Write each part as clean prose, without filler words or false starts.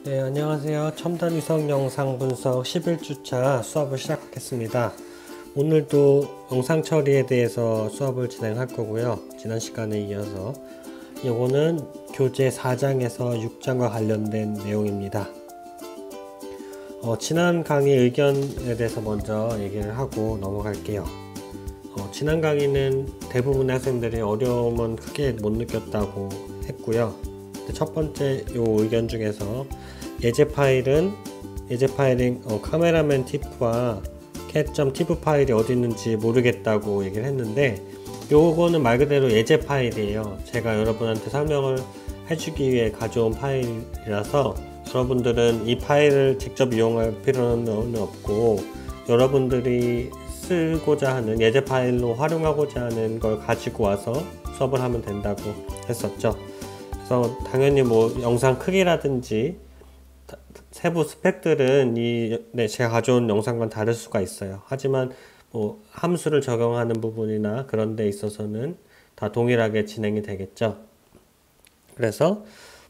네, 안녕하세요. 첨단 위성 영상 분석 11주차 수업을 시작하겠습니다. 오늘도 영상 처리에 대해서 수업을 진행할 거고요. 지난 시간에 이어서 이거는 교재 4장에서 6장과 관련된 내용입니다. 지난 강의 의견에 대해서 먼저 얘기를 하고 넘어갈게요. 지난 강의는 대부분의 학생들이 어려움은 크게 못 느꼈다고 했고요. 첫 번째 요 의견 중에서 예제 파일은 카메라맨 팁과 cat.tiv 파일이 어디 있는지 모르겠다고 얘기를 했는데, 요거는 말 그대로 예제 파일이에요. 제가 여러분한테 설명을 해주기 위해 가져온 파일이라서 여러분들은 이 파일을 직접 이용할 필요는 없고, 여러분들이 쓰고자 하는 예제 파일로 활용하고자 하는 걸 가지고 와서 수업을 하면 된다고 했었죠. 그래서 당연히 뭐 영상 크기라든지 세부 스펙들은 제가 가져온 영상과는 다를 수가 있어요. 하지만 뭐 함수를 적용하는 부분이나 그런 데 있어서는 다 동일하게 진행이 되겠죠. 그래서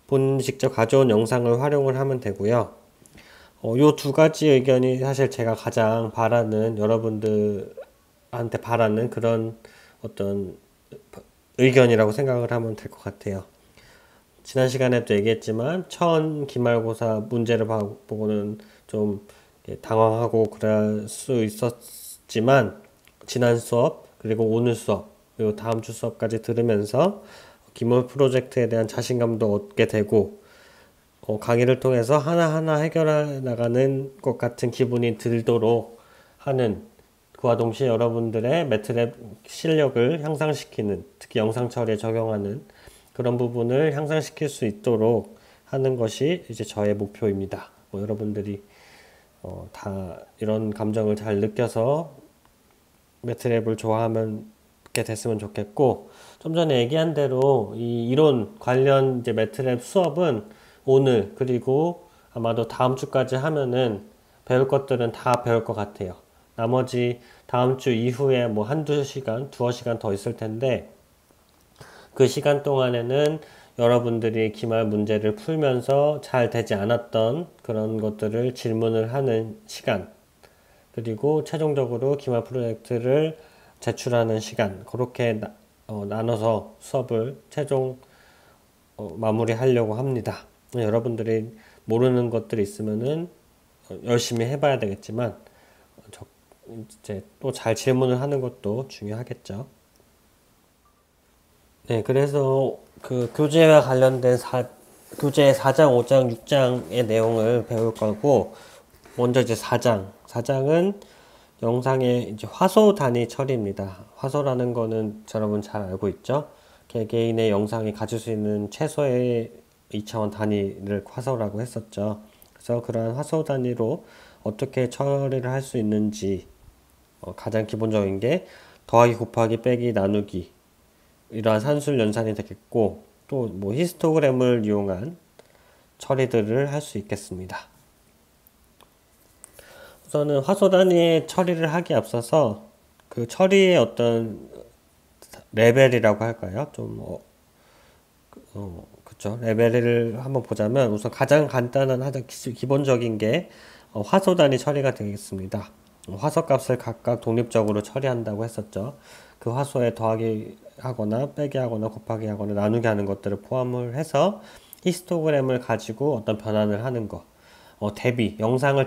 본인이 직접 가져온 영상을 활용을 하면 되고요. 요 두 가지 의견이 사실 제가 가장 여러분들한테 바라는 그런 어떤 의견이라고 생각을 하면 될 것 같아요. 지난 시간에도 얘기했지만 처음 기말고사 문제를 보고는 좀 당황하고 그럴 수 있었지만, 지난 수업 그리고 오늘 수업 그리고 다음 주 수업까지 들으면서 기말 프로젝트에 대한 자신감도 얻게 되고, 강의를 통해서 하나하나 해결해 나가는 것 같은 기분이 들도록 하는, 그와 동시에 여러분들의 매트랩 실력을 향상시키는, 특히 영상 처리에 적용하는 그런 부분을 향상시킬 수 있도록 하는 것이 이제 저의 목표입니다. 여러분들이 다 이런 감정을 잘 느껴서 매트랩을 좋아하게 됐으면 좋겠고, 좀 전에 얘기한 대로 이 이론 관련 이제 매트랩 수업은 오늘 그리고 아마도 다음 주까지 하면은 배울 것들은 다 배울 것 같아요. 나머지 다음 주 이후에 뭐 한두 시간, 두어 시간 더 있을 텐데, 그 시간 동안에는 여러분들이 기말 문제를 풀면서 잘 되지 않았던 그런 것들을 질문을 하는 시간, 그리고 최종적으로 기말 프로젝트를 제출하는 시간, 그렇게 나눠서 수업을 최종 마무리하려고 합니다. 여러분들이 모르는 것들이 있으면은 열심히 해봐야 되겠지만, 이제 또 잘 질문을 하는 것도 중요하겠죠. 네, 그래서 그 교재와 관련된 교재 4장, 5장, 6장의 내용을 배울 거고, 먼저 이제 4장. 4장은 영상의 이제 화소 단위 처리입니다. 화소라는 거는 여러분 잘 알고 있죠? 개개인의 영상이 가질 수 있는 최소의 2차원 단위를 화소라고 했었죠. 그래서 그러한 화소 단위로 어떻게 처리를 할 수 있는지, 가장 기본적인 게 더하기, 곱하기, 빼기, 나누기, 이러한 산술 연산이 되겠고, 또 뭐 히스토그램을 이용한 처리들을 할 수 있겠습니다. 우선은 화소 단위의 처리를 하기에 앞서서 그 처리의 어떤 레벨이라고 할까요? 그쵸. 레벨을 한번 보자면, 우선 가장 간단한 기본적인 게 화소 단위 처리가 되겠습니다. 화소 값을 각각 독립적으로 처리한다고 했었죠. 그 화소에 더하기 하거나 빼기 하거나 곱하기 하거나 나누기 하는 것들을 포함을 해서 히스토그램을 가지고 어떤 변환을 하는 거, 영상을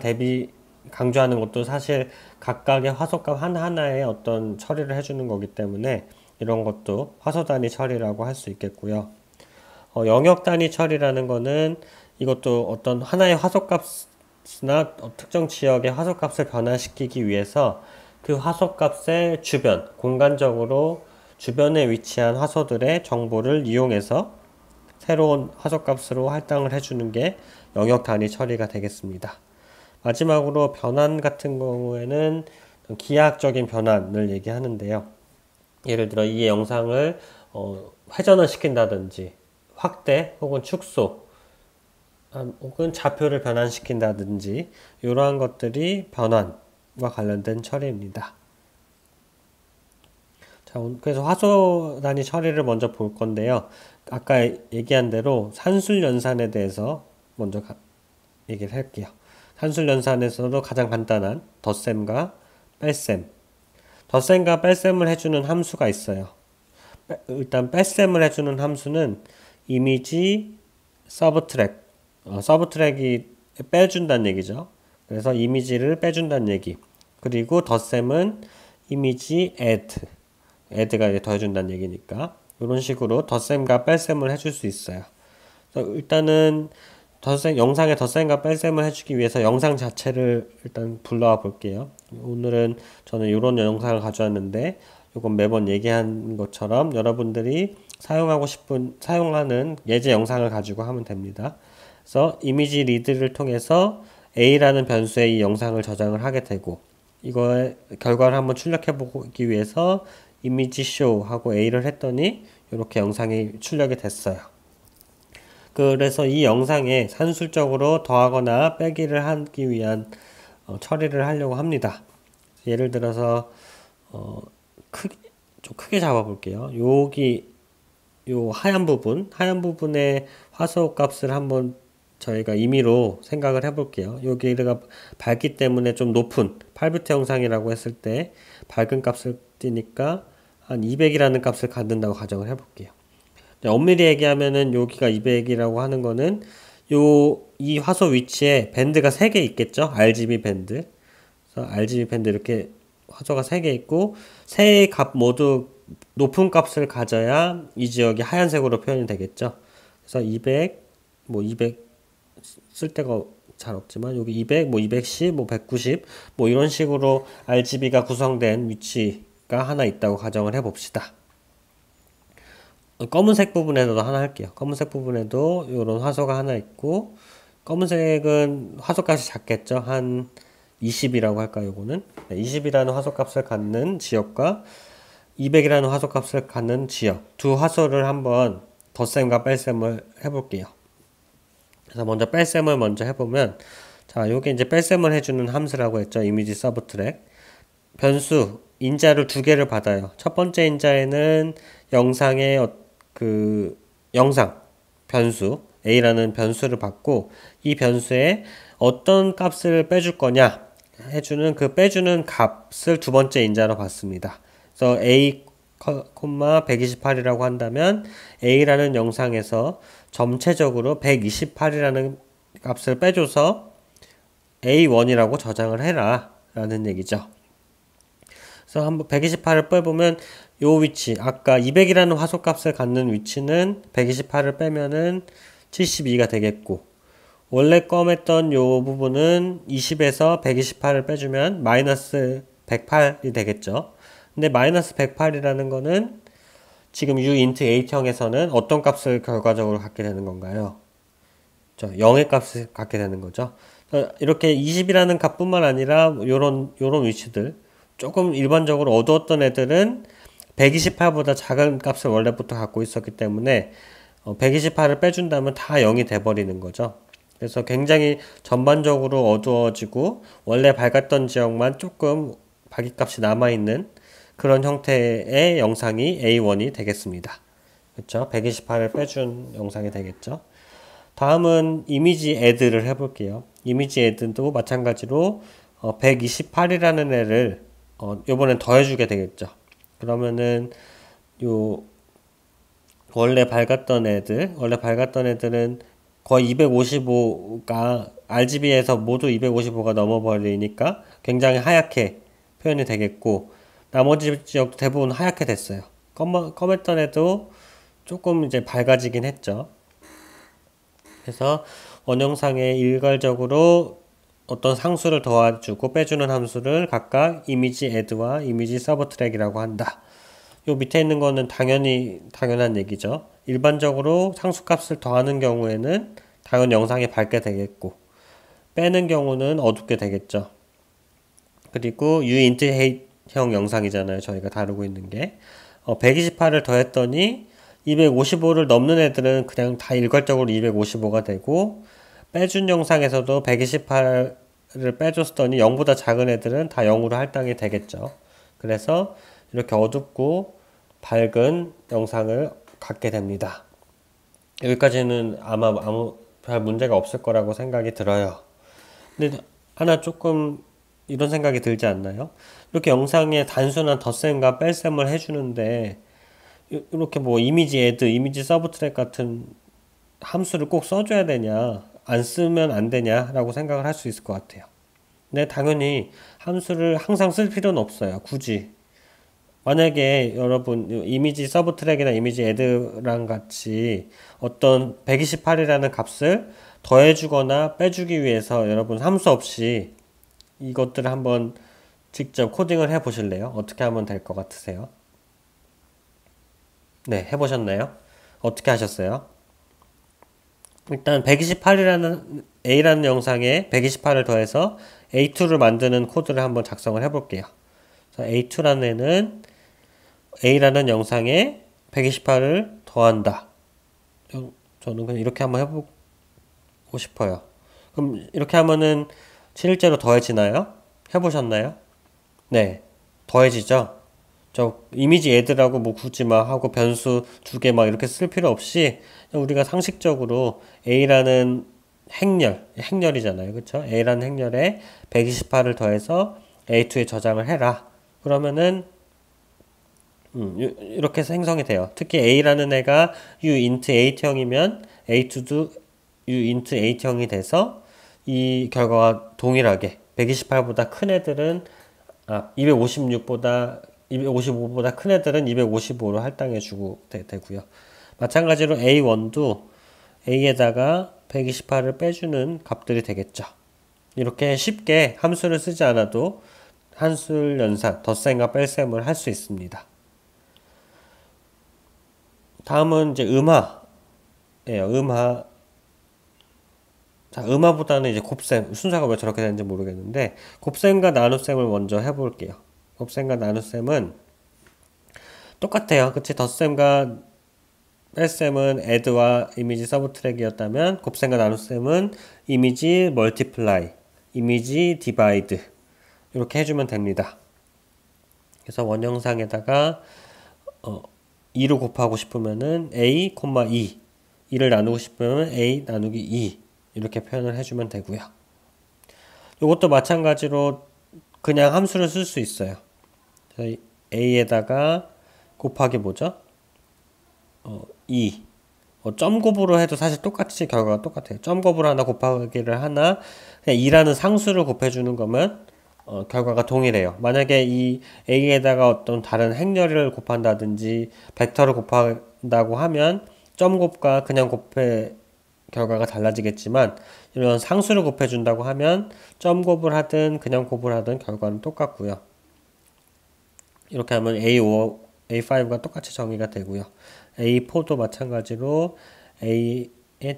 강조하는 것도 사실 각각의 화소값 하나하나에 어떤 처리를 해주는 거기 때문에 이런 것도 화소 단위 처리라고 할 수 있겠고요. 영역 단위 처리라는 거는 이것도 어떤 하나의 화소값이나 특정 지역의 화소값을 변화시키기 위해서 그 화소값의 주변, 공간적으로 주변에 위치한 화소들의 정보를 이용해서 새로운 화소값으로 할당을 해주는 게 영역 단위 처리가 되겠습니다. 마지막으로 변환 같은 경우에는 기하학적인 변환을 얘기하는데요. 예를 들어 이 영상을 회전을 시킨다든지 확대 혹은 축소, 혹은 좌표를 변환시킨다든지, 이러한 것들이 변환과 관련된 처리입니다. 자, 그래서 화소 단위 처리를 먼저 볼 건데요. 아까 얘기한 대로 산술 연산에 대해서 먼저 얘기를 할게요. 산술연산에서도 가장 간단한 덧셈과 뺄셈. 덧셈과 뺄셈을 해주는 함수가 있어요. 일단 뺄셈을 해주는 함수는 이미지 서브트랙. 서브트랙이 빼준다는 얘기죠. 그래서 이미지를 빼준다는 얘기. 그리고 덧셈은 이미지 add가 이제 더해준다는 얘기니까 이런 식으로 덧셈과 뺄셈을 해줄 수 있어요. 그래서 일단은 영상에 덧셈과 뺄셈을 해주기 위해서 영상 자체를 일단 불러와 볼게요. 오늘은 저는 이런 영상을 가져왔는데 이건 매번 얘기한 것처럼 여러분들이 사용하는 예제 영상을 가지고 하면 됩니다. 그래서 이미지 리드를 통해서 A라는 변수에 이 영상을 저장을 하게 되고 이거의 결과를 한번 출력해 보기 위해서 이미지 쇼 하고 A를 했더니 이렇게 영상이 출력이 됐어요. 그래서 이 영상에 산술적으로 더하거나 빼기를 하기 위한 처리를 하려고 합니다. 예를 들어서 좀 크게 잡아 볼게요. 여기 요 하얀 부분의 화소 값을 한번 저희가 임의로 생각을 해볼게요. 여기가 밝기 때문에 좀 높은 8비트 영상이라고 했을 때 밝은 값을 띄니까 한 200이라는 값을 갖는다고 가정을 해볼게요. 엄밀히 얘기하면은 여기가 200이라고 하는 거는 이 화소 위치에 밴드가 3개 있겠죠? RGB 밴드. 그래서 RGB 밴드 이렇게 화소가 3개 있고 세 값 모두 높은 값을 가져야 이 지역이 하얀색으로 표현이 되겠죠. 그래서 200, 200 쓸 데가 잘 없지만 여기 200, 210, 190 이런 식으로 RGB가 구성된 위치가 하나 있다고 가정을 해봅시다. 검은색 부분에도 하나 할게요. 검은색 부분에도 이런 화소가 하나 있고 검은색은 화소값이 작겠죠. 한 20이라고 할까요? 요거는 20이라는 화소값을 갖는 지역과 200이라는 화소값을 갖는 지역 두 화소를 한번 덧셈과 뺄셈을 해볼게요. 그래서 먼저 뺄셈을 먼저 해보면 자 요게 이제 뺄셈을 해주는 함수라고 했죠. 이미지 서브트랙 변수 인자를 2개를 받아요. 첫 번째 인자에는 영상의 영상 변수 A라는 변수를 받고 이 변수에 어떤 값을 빼줄 거냐 해주는 그 빼주는 값을 두 번째 인자로 받습니다. 그래서 A, 128이라고 한다면 A라는 영상에서 전체적으로 128이라는 값을 빼줘서 A1이라고 저장을 해라 라는 얘기죠. 그래서 한번 128을 빼보면 요 위치 아까 200이라는 화소값을 갖는 위치는 128을 빼면은 72가 되겠고 원래 껌했던 요 부분은 20에서 128을 빼주면 마이너스 108이 되겠죠. 근데 마이너스 108이라는 거는 지금 uint 8형에서는 어떤 값을 결과적으로 갖게 되는 건가요? 0의 값을 갖게 되는 거죠. 이렇게 20이라는 값뿐만 아니라 요런 위치들 조금 일반적으로 어두웠던 애들은 128보다 작은 값을 원래부터 갖고 있었기 때문에 128을 빼준다면 다 0이 돼버리는 거죠. 그래서 굉장히 전반적으로 어두워지고 원래 밝았던 지역만 조금 밝기값이 남아있는 그런 형태의 영상이 A1이 되겠습니다. 그렇죠? 128을 빼준 영상이 되겠죠. 다음은 이미지 add를 해볼게요. 이미지 add도 마찬가지로 128이라는 애를 요번엔 더해주게 되겠죠. 그러면은 원래 밝았던 애들은 거의 255가 RGB에서 모두 255가 넘어버리니까 굉장히 하얗게 표현이 되겠고 나머지 지역 대부분 하얗게 됐어요. 검했던 애도 조금 이제 밝아지긴 했죠. 그래서 원영상에 일괄적으로 어떤 상수를 더해주고 빼주는 함수를 각각 이미지 add와 이미지 서브트랙이라고 한다. 요 밑에 있는 거는 당연한 얘기죠. 일반적으로 상수값을 더하는 경우에는 당연히 영상이 밝게 되겠고 빼는 경우는 어둡게 되겠죠. 그리고 uint 형 영상이잖아요. 저희가 다루고 있는 게 128을 더했더니 255를 넘는 애들은 그냥 다 일괄적으로 255가 되고 빼준 영상에서도 128을 빼줬더니 0보다 작은 애들은 다 0으로 할당이 되겠죠. 그래서 이렇게 어둡고 밝은 영상을 갖게 됩니다. 여기까지는 아마 아무 별 문제가 없을 거라고 생각이 들어요. 근데 하나 조금 이런 생각이 들지 않나요? 이렇게 영상에 단순한 덧셈과 뺄셈을 해주는데 이렇게 뭐 이미지 애드, 이미지 서브트랙 같은 함수를 꼭 써줘야 되냐, 안 쓰면 안 되냐라고 생각을 할 수 있을 것 같아요. 근데 당연히 함수를 항상 쓸 필요는 없어요. 굳이. 만약에 여러분 이미지 서브트랙이나 이미지 애드랑 같이 어떤 128이라는 값을 더해주거나 빼주기 위해서 여러분 함수 없이 이것들을 한번 직접 코딩을 해 보실래요? 어떻게 하면 될 것 같으세요? 네, 해보셨나요? 어떻게 하셨어요? 일단 128이라는 A라는 영상에 128을 더해서 A2를 만드는 코드를 한번 작성을 해볼게요. A2라는 애는 A라는 영상에 128을 더한다. 저는 그냥 이렇게 한번 해보고 싶어요. 그럼 이렇게 하면은 실제로 더해지나요? 해보셨나요? 네, 더해지죠? 저 이미지 애드라고 뭐 굳이 막 하고 변수 두 개 막 이렇게 쓸 필요 없이 그냥 우리가 상식적으로 A라는 행렬이잖아요. 그쵸? A라는 행렬에 128을 더해서 A2에 저장을 해라. 그러면은 이렇게 생성이 돼요. 특히 A라는 애가 U int 8형이면 A2도 U int 8형이 돼서 이 결과가 동일하게 128보다 큰 애들은 255보다 큰 애들은 255로 할당해 주고 되고요. 마찬가지로 A1도 A에다가 128을 빼주는 값들이 되겠죠. 이렇게 쉽게 함수를 쓰지 않아도 한술 연산, 덧셈과 뺄셈을 할 수 있습니다. 다음은 이제 음화예요. 자, 음화보다는 이제 곱셈, 순서가 왜 저렇게 되는지 모르겠는데, 곱셈과 나눗셈을 먼저 해볼게요. 곱셈과 나눗셈은 똑같아요. 그치? 덧셈과 뺄셈은 add와 이미지 서브트랙이었다면, 곱셈과 나눗셈은 이미지 멀티플라이, 이미지 디바이드, 이렇게 해주면 됩니다. 그래서 원영상에다가, 2로 곱하고 싶으면은 a, 2, 2를 나누고 싶으면 a 나누기 2, 이렇게 표현을 해주면 되고요. 이것도 마찬가지로 그냥 함수를 쓸 수 있어요. a에다가 곱하기 뭐죠? 2. 점 곱으로 해도 사실 똑같이 결과가 똑같아요. 점 곱으로 하나 곱하기를 하나 그냥 2라는 상수를 곱해주는 거면 결과가 동일해요. 만약에 이 a에다가 어떤 다른 행렬을 곱한다든지 벡터를 곱한다고 하면 점 곱과 그냥 곱해 결과가 달라지겠지만 이런 상수를 곱해준다고 하면 점 곱을 하든 그냥 곱을 하든 결과는 똑같고요. 이렇게 하면 A5, A5가 똑같이 정의가 되고요. A4도 마찬가지로 A의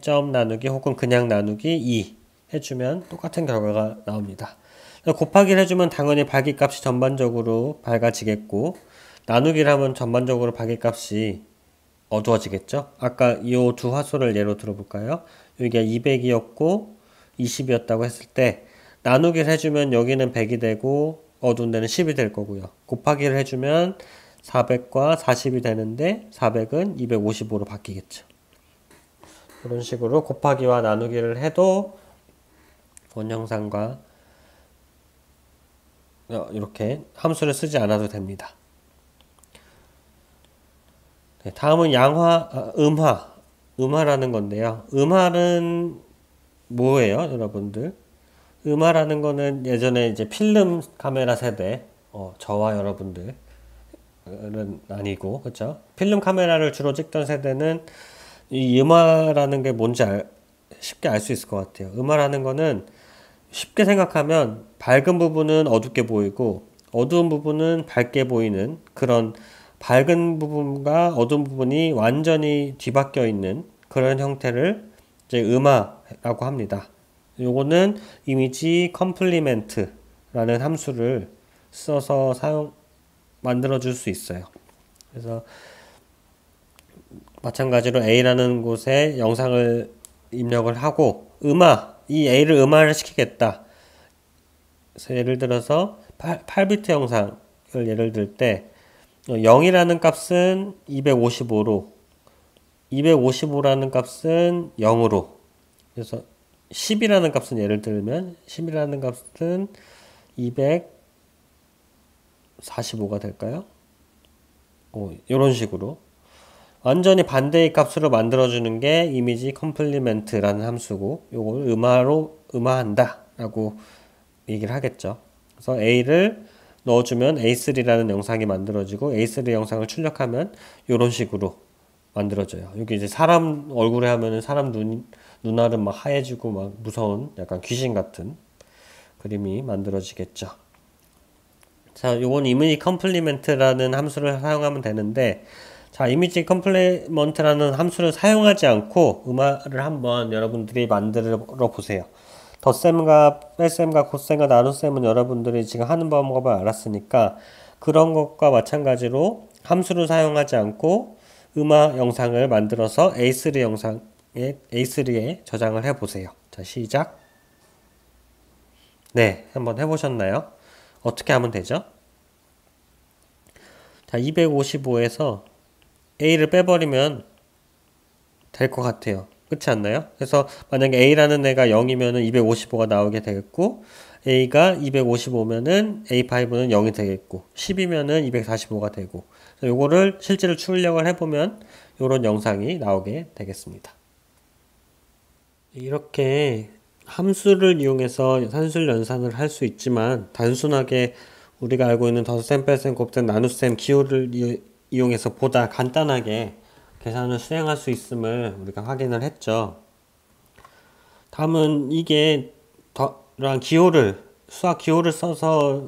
점 나누기 혹은 그냥 나누기 2 해주면 똑같은 결과가 나옵니다. 곱하기를 해주면 당연히 밝기값이 전반적으로 밝아지겠고 나누기를 하면 전반적으로 밝기값이 어두워지겠죠? 아까 이 두 화소를 예로 들어볼까요? 여기가 200이었고 20이었다고 했을 때 나누기를 해주면 여기는 100이 되고 어두운 데는 10이 될 거고요. 곱하기를 해주면 400과 40이 되는데 400은 255로 바뀌겠죠. 이런 식으로 곱하기와 나누기를 해도 원형상과 이렇게 함수를 쓰지 않아도 됩니다. 네, 다음은 음화라는 건데요. 음화는 뭐예요, 여러분들? 음화라는 거는 예전에 이제 필름 카메라 세대, 저와 여러분들은 아니고, 그쵸? 필름 카메라를 주로 찍던 세대는 이 음화라는 게 뭔지 쉽게 알 수 있을 것 같아요. 음화라는 거는 쉽게 생각하면 밝은 부분은 어둡게 보이고, 어두운 부분은 밝게 보이는 그런 밝은 부분과 어두운 부분이 완전히 뒤바뀌어 있는 그런 형태를 이제 음화라고 합니다. 요거는 이미지 컴플리멘트라는 함수를 써서 만들어 줄 수 있어요. 그래서 마찬가지로 A라는 곳에 영상을 입력을 하고 이 A를 음화를 시키겠다. 그래서 예를 들어서 8비트 영상을 예를 들 때 0이라는 값은 255로 255라는 값은 0으로 그래서 10이라는 값은 예를 들면 10이라는 값은 245가 될까요? 이런 식으로 완전히 반대의 값으로 만들어주는 게 이미지 컴플리멘트라는 함수고 요걸 음화한다 라고 얘기를 하겠죠. 그래서 A를 넣어주면 A3라는 영상이 만들어지고 A3 영상을 출력하면 이런 식으로 만들어져요. 여기 이제 사람 얼굴에 하면은 사람 눈알은 막 하얘지고 막 무서운 약간 귀신 같은 그림이 만들어지겠죠. 자, 요건 이미지 컴플리멘트라는 함수를 사용하면 되는데, 자, 이미지 컴플리먼트라는 함수를 사용하지 않고 음화를 한번 여러분들이 만들어 보세요. 덧셈과 뺄셈과 곱셈과 나눗셈은 여러분들이 지금 하는 방법을 알았으니까 그런 것과 마찬가지로 함수를 사용하지 않고 음화 영상을 만들어서 A3에 저장을 해 보세요. 자, 시작. 네, 한번 해보셨나요? 어떻게 하면 되죠? 자, 255에서 A를 빼버리면 될 것 같아요. 그렇지 않나요? 그래서 만약에 A라는 애가 0이면은 255가 나오게 되겠고, A가 255면은 A5는 0이 되겠고, 10이면은 245가 되고, 요거를 실제로 출력을 해보면 요런 영상이 나오게 되겠습니다. 이렇게 함수를 이용해서 산술 연산을 할 수 있지만 단순하게 우리가 알고 있는 덧셈, 뺄셈, 곱셈, 나눗셈, 기호를 이용해서 보다 간단하게 계산을 수행할 수 있음을 우리가 확인을 했죠. 다음은 이게 수학 기호를 써서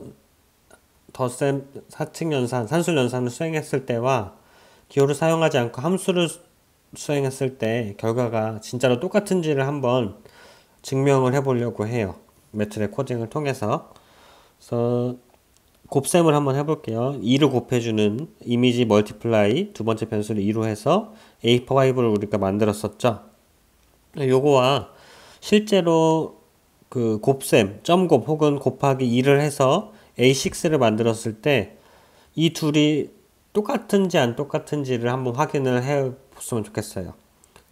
덧셈, 사칙 연산, 산술 연산을 수행했을 때와 기호를 사용하지 않고 함수를 수행했을 때 결과가 진짜로 똑같은지를 한번 증명을 해보려고 해요. 매트랩 코딩을 통해서. 그래서 곱셈을 한번 해볼게요. 2를 곱해주는 이미지 멀티플라이 두 번째 변수를 2로 해서 A5를 우리가 만들었었죠. 요거와 실제로 그 곱셈, 점곱 혹은 곱하기 2를 해서 A6를 만들었을 때 이 둘이 똑같은지 안 똑같은지를 한번 확인을 해 봤으면 좋겠어요.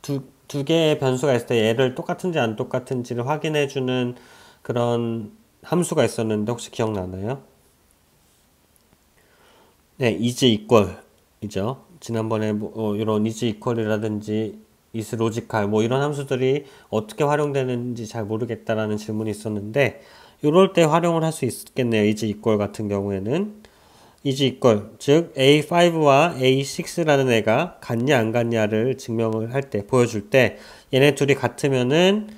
두 개의 변수가 있을 때 얘를 똑같은지 안 똑같은지를 확인해주는 그런 함수가 있었는데 혹시 기억나나요? 네, is equal이죠. 지난번에 이런 is equal이라든지 is logical 이런 함수들이 어떻게 활용되는지 잘 모르겠다라는 질문이 있었는데 이럴 때 활용을 할 수 있겠네요. is equal 같은 경우에는 is equal, 즉 A5와 A6라는 애가 같냐 안 같냐를 증명을 할 때, 보여줄 때 얘네 둘이 같으면은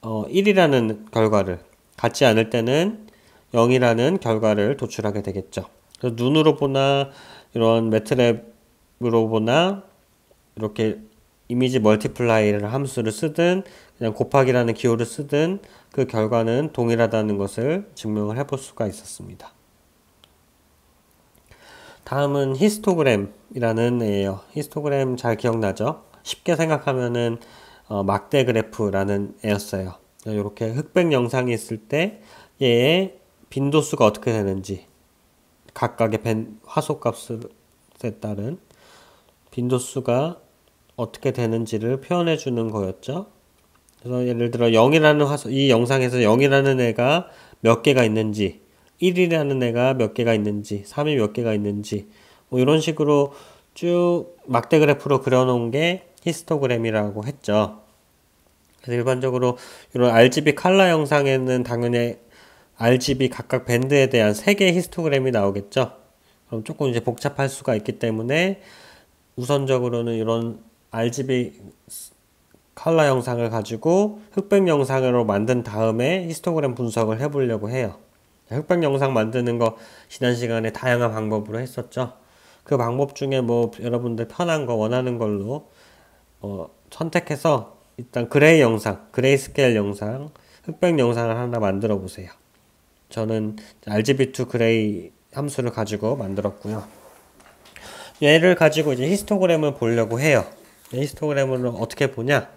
1이라는 결과를, 같지 않을 때는 0이라는 결과를 도출하게 되겠죠. 그래서 눈으로 보나 이런 매트랩으로 보나 이렇게 이미지 멀티플라이를 함수를 쓰든 그냥 곱하기라는 기호를 쓰든 그 결과는 동일하다는 것을 증명을 해볼 수가 있었습니다. 다음은 히스토그램이라는 애예요. 히스토그램 잘 기억나죠? 쉽게 생각하면은 막대 그래프라는 애였어요. 이렇게 흑백 영상이 있을 때 얘의 빈도수가 어떻게 되는지 각각의 화소값에 따른 빈도수가 어떻게 되는지를 표현해 주는 거였죠. 그래서 예를 들어 0이라는 이 영상에서 0이라는 애가 몇 개가 있는지 1이라는 애가 몇 개가 있는지 3이 몇 개가 있는지 이런 식으로 쭉 막대 그래프로 그려놓은 게 히스토그램이라고 했죠. 그래서 일반적으로 이런 RGB 컬러 영상에는 당연히 RGB 각각 밴드에 대한 3개의 히스토그램이 나오겠죠. 그럼 조금 이제 복잡할 수가 있기 때문에 우선적으로는 이런 RGB 컬러 영상을 가지고 흑백 영상으로 만든 다음에 히스토그램 분석을 해보려고 해요. 흑백 영상 만드는 거 지난 시간에 다양한 방법으로 했었죠. 그 방법 중에 여러분들 편한 거 원하는 걸로 선택해서 일단 그레이 스케일 영상, 흑백 영상을 하나 만들어 보세요. 저는 RGB2 그레이 함수를 가지고 만들었고요. 얘를 가지고 이제 히스토그램을 보려고 해요. 히스토그램을 어떻게 보냐?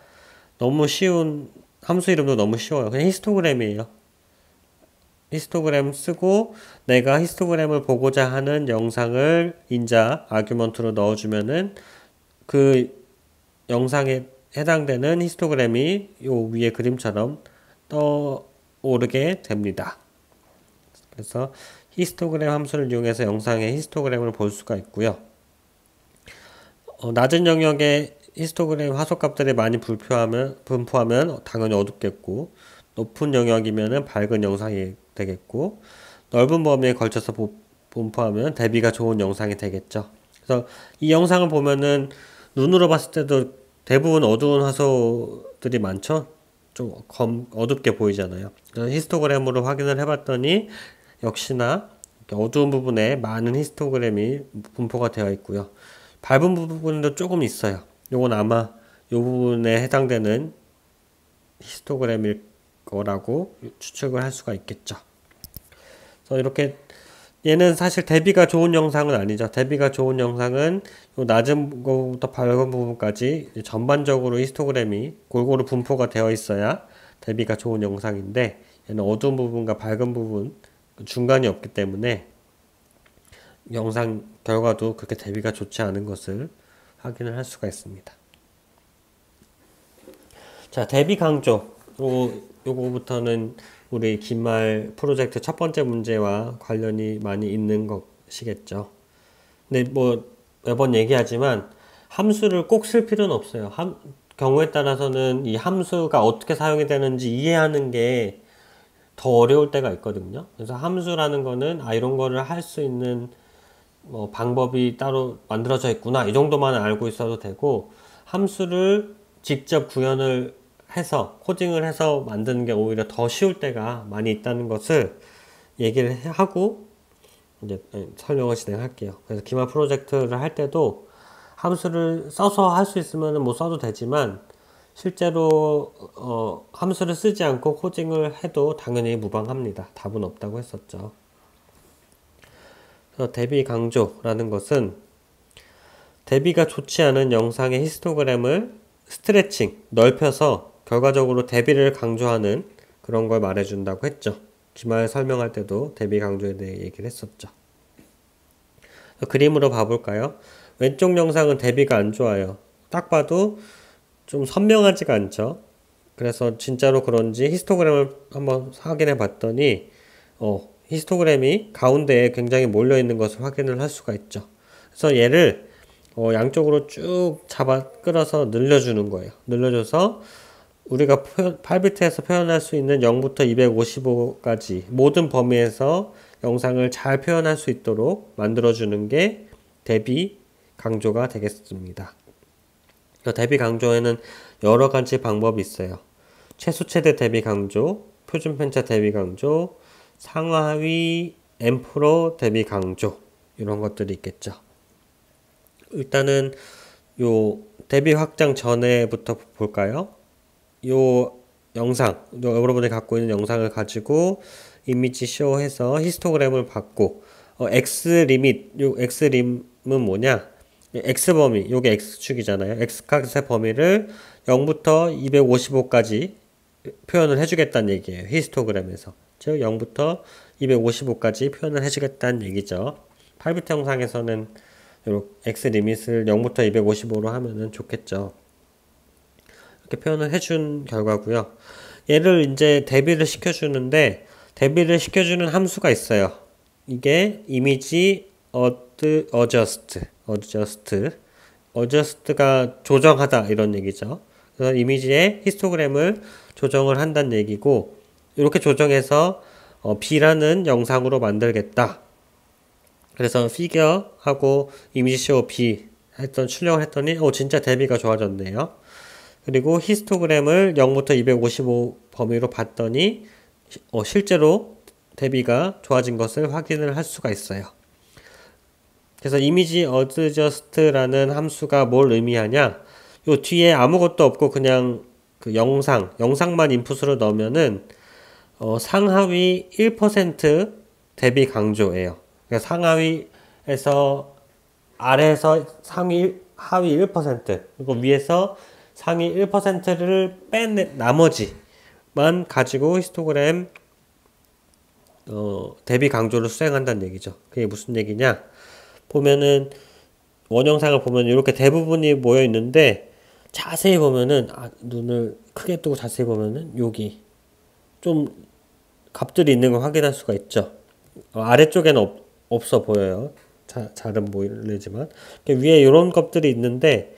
너무 쉬운 함수 이름도 너무 쉬워요. 그냥 히스토그램이에요. 히스토그램 쓰고 내가 히스토그램을 보고자 하는 영상을 인자 아규먼트로 넣어주면은 그 영상에 해당되는 히스토그램이 요 위에 그림처럼 떠오르게 됩니다. 그래서 히스토그램 함수를 이용해서 영상의 히스토그램을 볼 수가 있고요. 낮은 영역에 히스토그램 화소값들이 많이 분포하면 당연히 어둡겠고, 높은 영역이면 밝은 영상이 되겠고, 넓은 범위에 걸쳐서 분포하면 대비가 좋은 영상이 되겠죠. 그래서 이 영상을 보면은 눈으로 봤을 때도 대부분 어두운 화소들이 많죠. 좀 어둡게 보이잖아요. 그래서 히스토그램으로 확인을 해봤더니 역시나 어두운 부분에 많은 히스토그램이 분포가 되어 있고요. 밝은 부분도 조금 있어요. 요건 아마 이 부분에 해당되는 히스토그램일 거라고 추측을 할 수가 있겠죠. 그래서 이렇게 얘는 사실 대비가 좋은 영상은 아니죠. 대비가 좋은 영상은 요 낮은 것부터 밝은 부분까지 전반적으로 히스토그램이 골고루 분포가 되어 있어야 대비가 좋은 영상인데, 얘는 어두운 부분과 밝은 부분 중간이 없기 때문에 영상 결과도 그렇게 대비가 좋지 않은 것을 확인을 할 수가 있습니다. 자, 대비 강조. 요거부터는 우리 기말 프로젝트 첫 번째 문제와 관련이 많이 있는 것이겠죠. 근데 뭐 매번 얘기하지만 함수를 꼭 쓸 필요는 없어요. 경우에 따라서는 이 함수가 어떻게 사용이 되는지 이해하는 게 더 어려울 때가 있거든요. 그래서 함수라는 거는 이런 거를 할 수 있는 뭐 방법이 따로 만들어져 있구나, 이 정도만 알고 있어도 되고, 함수를 직접 구현을 해서 코딩을 해서 만드는 게 오히려 더 쉬울 때가 많이 있다는 것을 얘기를 하고 이제 설명을 진행할게요. 그래서 기말 프로젝트를 할 때도 함수를 써서 할 수 있으면 뭐 써도 되지만, 실제로 함수를 쓰지 않고 코딩을 해도 당연히 무방합니다. 답은 없다고 했었죠. 그래서 대비 강조라는 것은 대비가 좋지 않은 영상의 히스토그램을 스트레칭, 넓혀서 결과적으로 대비를 강조하는 그런 걸 말해준다고 했죠. 기말 설명할 때도 대비 강조에 대해 얘기를 했었죠. 그림으로 봐볼까요? 왼쪽 영상은 대비가 안 좋아요. 딱 봐도 좀 선명하지가 않죠. 그래서 진짜로 그런지 히스토그램을 한번 확인해 봤더니 히스토그램이 가운데에 굉장히 몰려 있는 것을 확인을 할 수가 있죠. 그래서 얘를 양쪽으로 쭉 잡아 끌어서 늘려주는 거예요. 늘려줘서 우리가 8비트에서 표현할 수 있는 0부터 255까지 모든 범위에서 영상을 잘 표현할 수 있도록 만들어주는 게 대비 강조가 되겠습니다. 대비 강조에는 여러 가지 방법이 있어요. 최소 최대 대비 강조, 표준 편차 대비 강조, 상하위 앰프로 대비 강조, 이런 것들이 있겠죠. 일단은 요 대비 확장 전에부터 볼까요? 요 영상, 여러분이 갖고 있는 영상을 가지고 이미지 쇼해서 히스토그램을 받고 X 리밋, 요 X 림은 뭐냐? X 범위, 요게 X축이잖아요. X값의 범위를 0부터 255까지 표현을 해주겠다는 얘기예요. 히스토그램에서. 즉 0부터 255까지 표현을 해주겠다는 얘기죠. 8비트 영상에서는 X 리밋을 0부터 255로 하면은 좋겠죠. 이렇게 표현을 해준 결과고요. 얘를 이제 대비를 시켜주는데, 대비를 시켜주는 함수가 있어요. 이게 이미지 adjust가 조정하다, 이런 얘기죠. 그래서 이미지의 히스토그램을 조정을 한다는 얘기고, 이렇게 조정해서 B라는 영상으로 만들겠다. 그래서 피겨하고 이미지쇼 B 출력을 했더니 진짜 대비가 좋아졌네요. 그리고 히스토그램을 0부터 255 범위로 봤더니 실제로 대비가 좋아진 것을 확인을 할 수가 있어요. 그래서 이미지 adjust라는 함수가 뭘 의미하냐? 요 뒤에 아무것도 없고 그냥 그 영상만 인풋으로 넣으면은 상하위 1% 대비 강조예요. 그러니까 상하위에서 아래에서 하위 1%, 그리고 위에서 상위 1%를 뺀 나머지만 가지고 히스토그램 대비 강조를 수행한다는 얘기죠. 그게 무슨 얘기냐? 보면은 원영상을 보면 이렇게 대부분이 모여 있는데 자세히 보면은 눈을 크게 뜨고 자세히 보면은 여기 좀 값들이 있는 걸 확인할 수가 있죠. 아래쪽에는 없어 보여요. 잘은 보이지만 위에 이런 값들이 있는데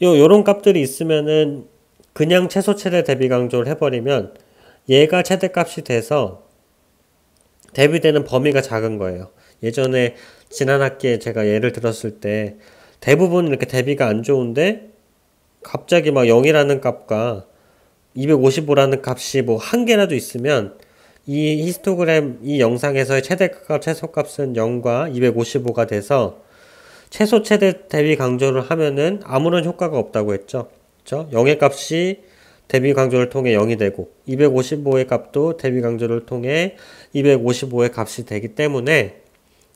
요런 값들이 있으면은 그냥 최소 최대 대비 강조를 해버리면 얘가 최대값이 돼서 대비되는 범위가 작은 거예요. 예전에 지난 학기에 제가 예를 들었을 때 대부분 이렇게 대비가 안 좋은데 갑자기 막 0이라는 값과 255라는 값이 뭐 한 개라도 있으면 이 히스토그램 이 영상에서의 최대값 최소값은 0과 255가 돼서 최소 최대 대비 강조를 하면은 아무런 효과가 없다고 했죠. 그렇죠? 0의 값이 대비 강조를 통해 0이 되고 255의 값도 대비 강조를 통해 255의 값이 되기 때문에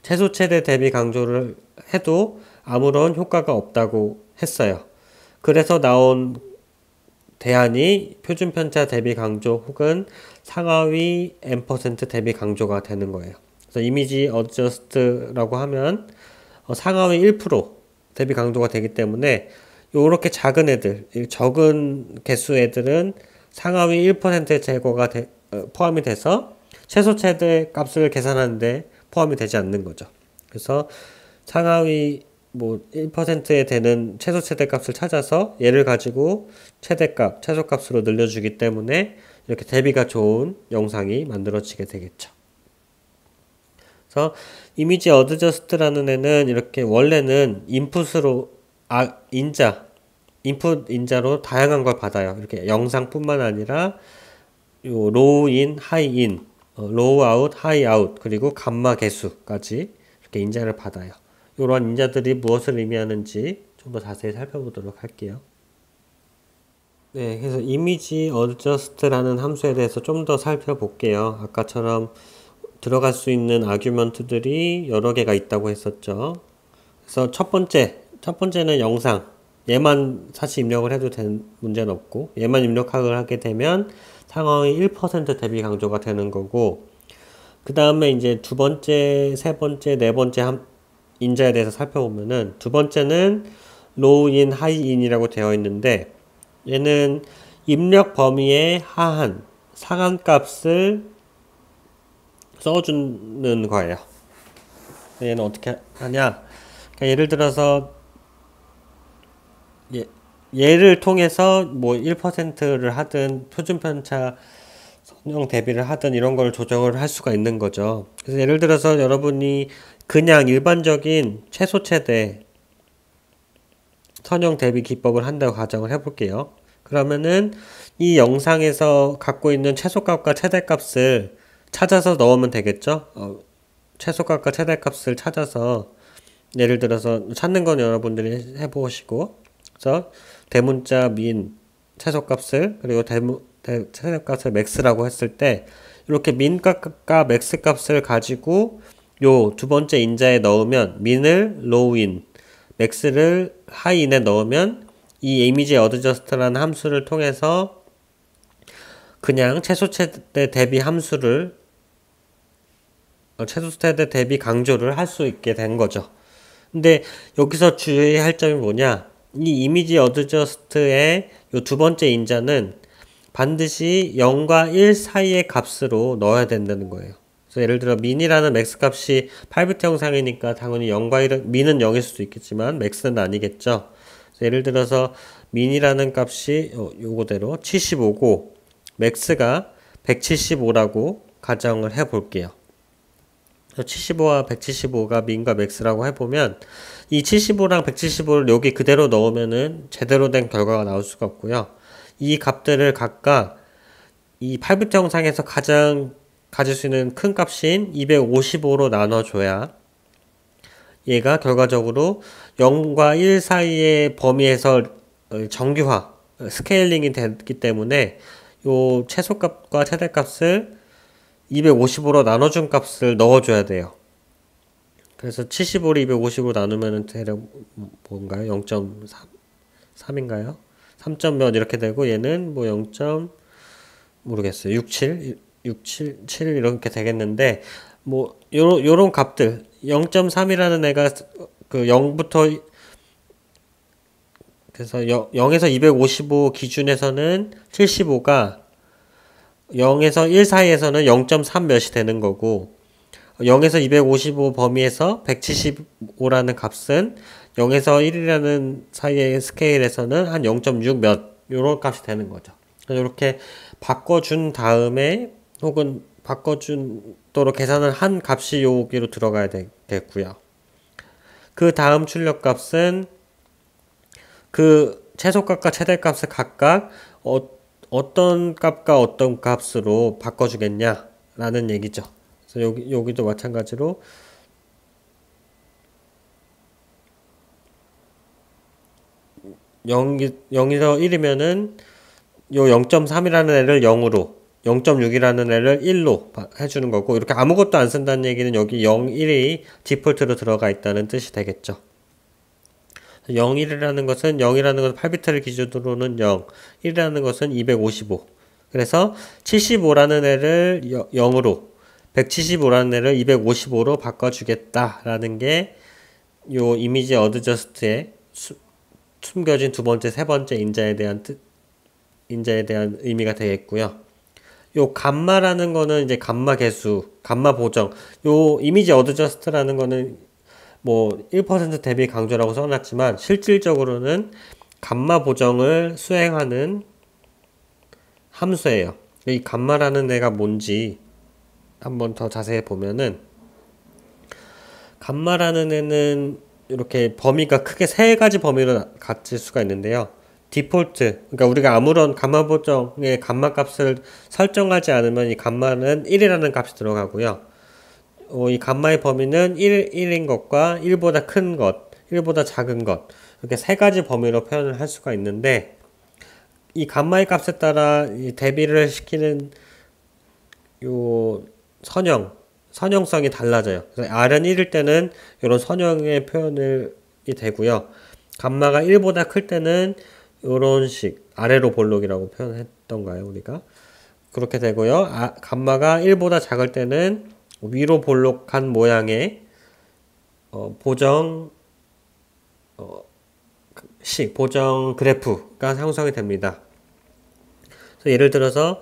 최소 최대 대비 강조를 해도 아무런 효과가 없다고 했어요. 그래서 나온 대안이 표준 편차 대비 강조 혹은 상하위 n% 대비 강조가 되는 거예요. 그래서 이미지 어저스트라고 하면 상하위 1% 대비 강조가 되기 때문에 요렇게 작은 애들, 적은 개수 애들은 상하위 1% 제거가 포함이 돼서 최소 최대 값을 계산하는데 포함이 되지 않는 거죠. 그래서 상하위 뭐 1%에 되는 최소 최대 값을 찾아서 얘를 가지고 최대값, 최소값으로 늘려주기 때문에 이렇게 대비가 좋은 영상이 만들어지게 되겠죠. 그래서 이미지 어드저스트라는 애는 이렇게 원래는 인풋으로 인풋 인자로 다양한 걸 받아요. 이렇게 영상뿐만 아니라 요 로우 인, 하이 인, 로우 아웃, 하이 아웃, 그리고 감마 개수까지 이렇게 인자를 받아요. 이러한 인자들이 무엇을 의미하는지 좀 더 자세히 살펴보도록 할게요. 네, 그래서 이미지 어저스트라는 함수에 대해서 좀 더 살펴볼게요. 아까처럼 들어갈 수 있는 아규먼트들이 여러 개가 있다고 했었죠. 그래서 첫 번째는 영상. 얘만 사실 입력을 해도 되는 문제는 없고, 얘만 입력을 하게 되면 상황이 1% 대비 강조가 되는 거고, 그 다음에 이제 두 번째, 세 번째, 네 번째 인자에 대해서 살펴보면은, 두 번째는 로우인, 하이인이라고 되어 있는데, 얘는 입력 범위의 하한, 상한값을 써주는 거예요. 얘는 어떻게 하냐? 그러니까 예를 들어서 얘를 통해서 뭐 1%를 하든 표준 편차 선형 대비를 하든 이런 걸 조정을 할 수가 있는 거죠. 그래서 예를 들어서 여러분이 그냥 일반적인 최소 최대 선형 대비 기법을 한다고 가정을 해볼게요. 그러면은 이 영상에서 갖고 있는 최소값과 최대값을 찾아서 넣으면 되겠죠. 최소값과 최대값을 찾아서 예를 들어서 찾는 건 여러분들이 해보시고, 그래서 대문자 민 최소값을 그리고 최대값을 맥스라고 했을 때 이렇게 민값과 맥스값을 가지고 요 두 번째 인자에 넣으면 민을 로우인, 맥스를 하이인에 넣으면 이 이미지 어드저스트라는 함수를 통해서 그냥 최소 최대 대비 함수를 최소 최대 대비 강조를 할 수 있게 된 거죠. 근데 여기서 주의할 점이 뭐냐? 이 이미지 어드저스트의 요 두 번째 인자는 반드시 0과 1 사이의 값으로 넣어야 된다는 거예요. 그래서 예를 들어 민이라는 맥스 값이 8비트 형상이니까 당연히 0과 1은 민은 0일 수도 있겠지만 맥스는 아니겠죠. 그래서 예를 들어서 민이라는 값이 요거대로 75고 맥스가 175라고 가정을 해 볼게요. 75와 175가 민과 맥스라고 해보면 이 75랑 175를 여기 그대로 넣으면은 제대로 된 결과가 나올 수가 없고요. 이 값들을 각각 이 8비트 형상에서 가장 가질 수 있는 큰 값인 255로 나눠줘야 얘가 결과적으로 0과 1 사이의 범위에서 정규화, 스케일링이 됐기 때문에 요 최소값과 최대값을 255로 나눠준 값을 넣어줘야 돼요. 그래서 75를 255로 나누면은 대략 뭔가요? 0.3인가요? 3점 몇 이렇게 되고 얘는 뭐 0. 모르겠어요. 67 이렇게 되겠는데 뭐 요런 값들 0.3이라는 애가 그 0부터 그래서 0에서 255 기준에서는 75가 0에서 1 사이에서는 0.3 몇이 되는 거고 0에서 255 범위에서 175라는 값은 0에서 1이라는 사이의 스케일에서는 한 0.6 몇 요런 값이 되는 거죠. 이렇게 바꿔준 다음에 혹은 바꿔준 도로 계산을 한 값이 여기로 들어가야 되겠고요. 그 다음 출력값은 그 최소값과 최대값을 각각 어떤 값과 어떤 값으로 바꿔주겠냐라는 얘기죠. 그래서 여기도 마찬가지로 0에서 1이면은 요 0.3이라는 애를 0으로 0.6이라는 애를 1로 해주는 거고 이렇게 아무것도 안 쓴다는 얘기는 여기 0, 1이 디폴트로 들어가 있다는 뜻이 되겠죠. 0, 1이라는 것은 0이라는 것은 8비트를 기준으로는 0, 1이라는 것은 255. 그래서 75라는 애를 0으로 175라는 애를 255로 바꿔주겠다라는 게 요 이미지 어드저스트에 숨겨진 두 번째, 세 번째 인자에 대한 의미가 되겠고요. 요 감마라는 거는 이제 감마 계수, 감마 보정. 요 이미지 어드저스트라는 거는 뭐 1% 대비 강조라고 써놨지만 실질적으로는 감마 보정을 수행하는 함수예요. 이 감마라는 애가 뭔지 한번 더 자세히 보면은 감마라는 애는 이렇게 범위가 크게 세 가지 범위로 갖질 수가 있는데요. 디폴트, 그러니까 우리가 아무런 감마 보정의 감마 값을 설정하지 않으면 이 감마는 1이라는 값이 들어가고요. 이 감마의 범위는 1인 것과 1보다 큰 것, 1보다 작은 것 이렇게 세 가지 범위로 표현을 할 수가 있는데 이 감마의 값에 따라 이 대비를 시키는 요 선형성이 달라져요. 그래서 R은 1일 때는 이런 선형의 표현이 되고요. 감마가 1보다 클 때는 이런 식 아래로 볼록이라고 표현했던가요, 우리가? 그렇게 되고요. 감마가 1보다 작을 때는 위로 볼록한 모양의 보정 그래프가 형성이 됩니다. 그래서 예를 들어서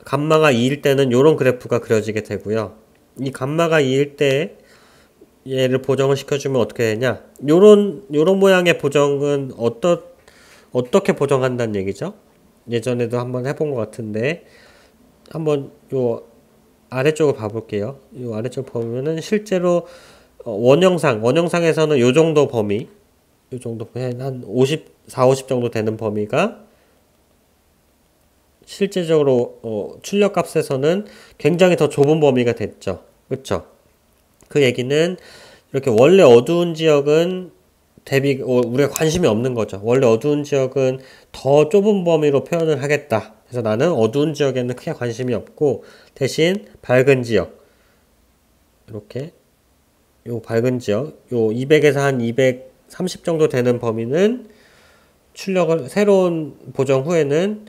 감마가 2일 때는 이런 그래프가 그려지게 되고요. 이 감마가 2일 때 얘를 보정을 시켜주면 어떻게 되냐? 요런 모양의 보정은 어떻게 보정한다는 얘기죠? 예전에도 한번 해본 것 같은데 한번 요 아래쪽을 봐볼게요. 요 아래쪽 보면은 실제로 원형상에서는 요 정도 범위, 요 정도 한 50 정도 되는 범위가 실제적으로 출력값에서는 굉장히 더 좁은 범위가 됐죠. 그렇죠? 그 얘기는 이렇게 원래 어두운 지역은 우리가 관심이 없는 거죠. 원래 어두운 지역은 더 좁은 범위로 표현을 하겠다. 그래서 나는 어두운 지역에는 크게 관심이 없고 대신 밝은 지역 이렇게 요 밝은 지역 요 200에서 한 230 정도 되는 범위는 출력을 새로운 보정 후에는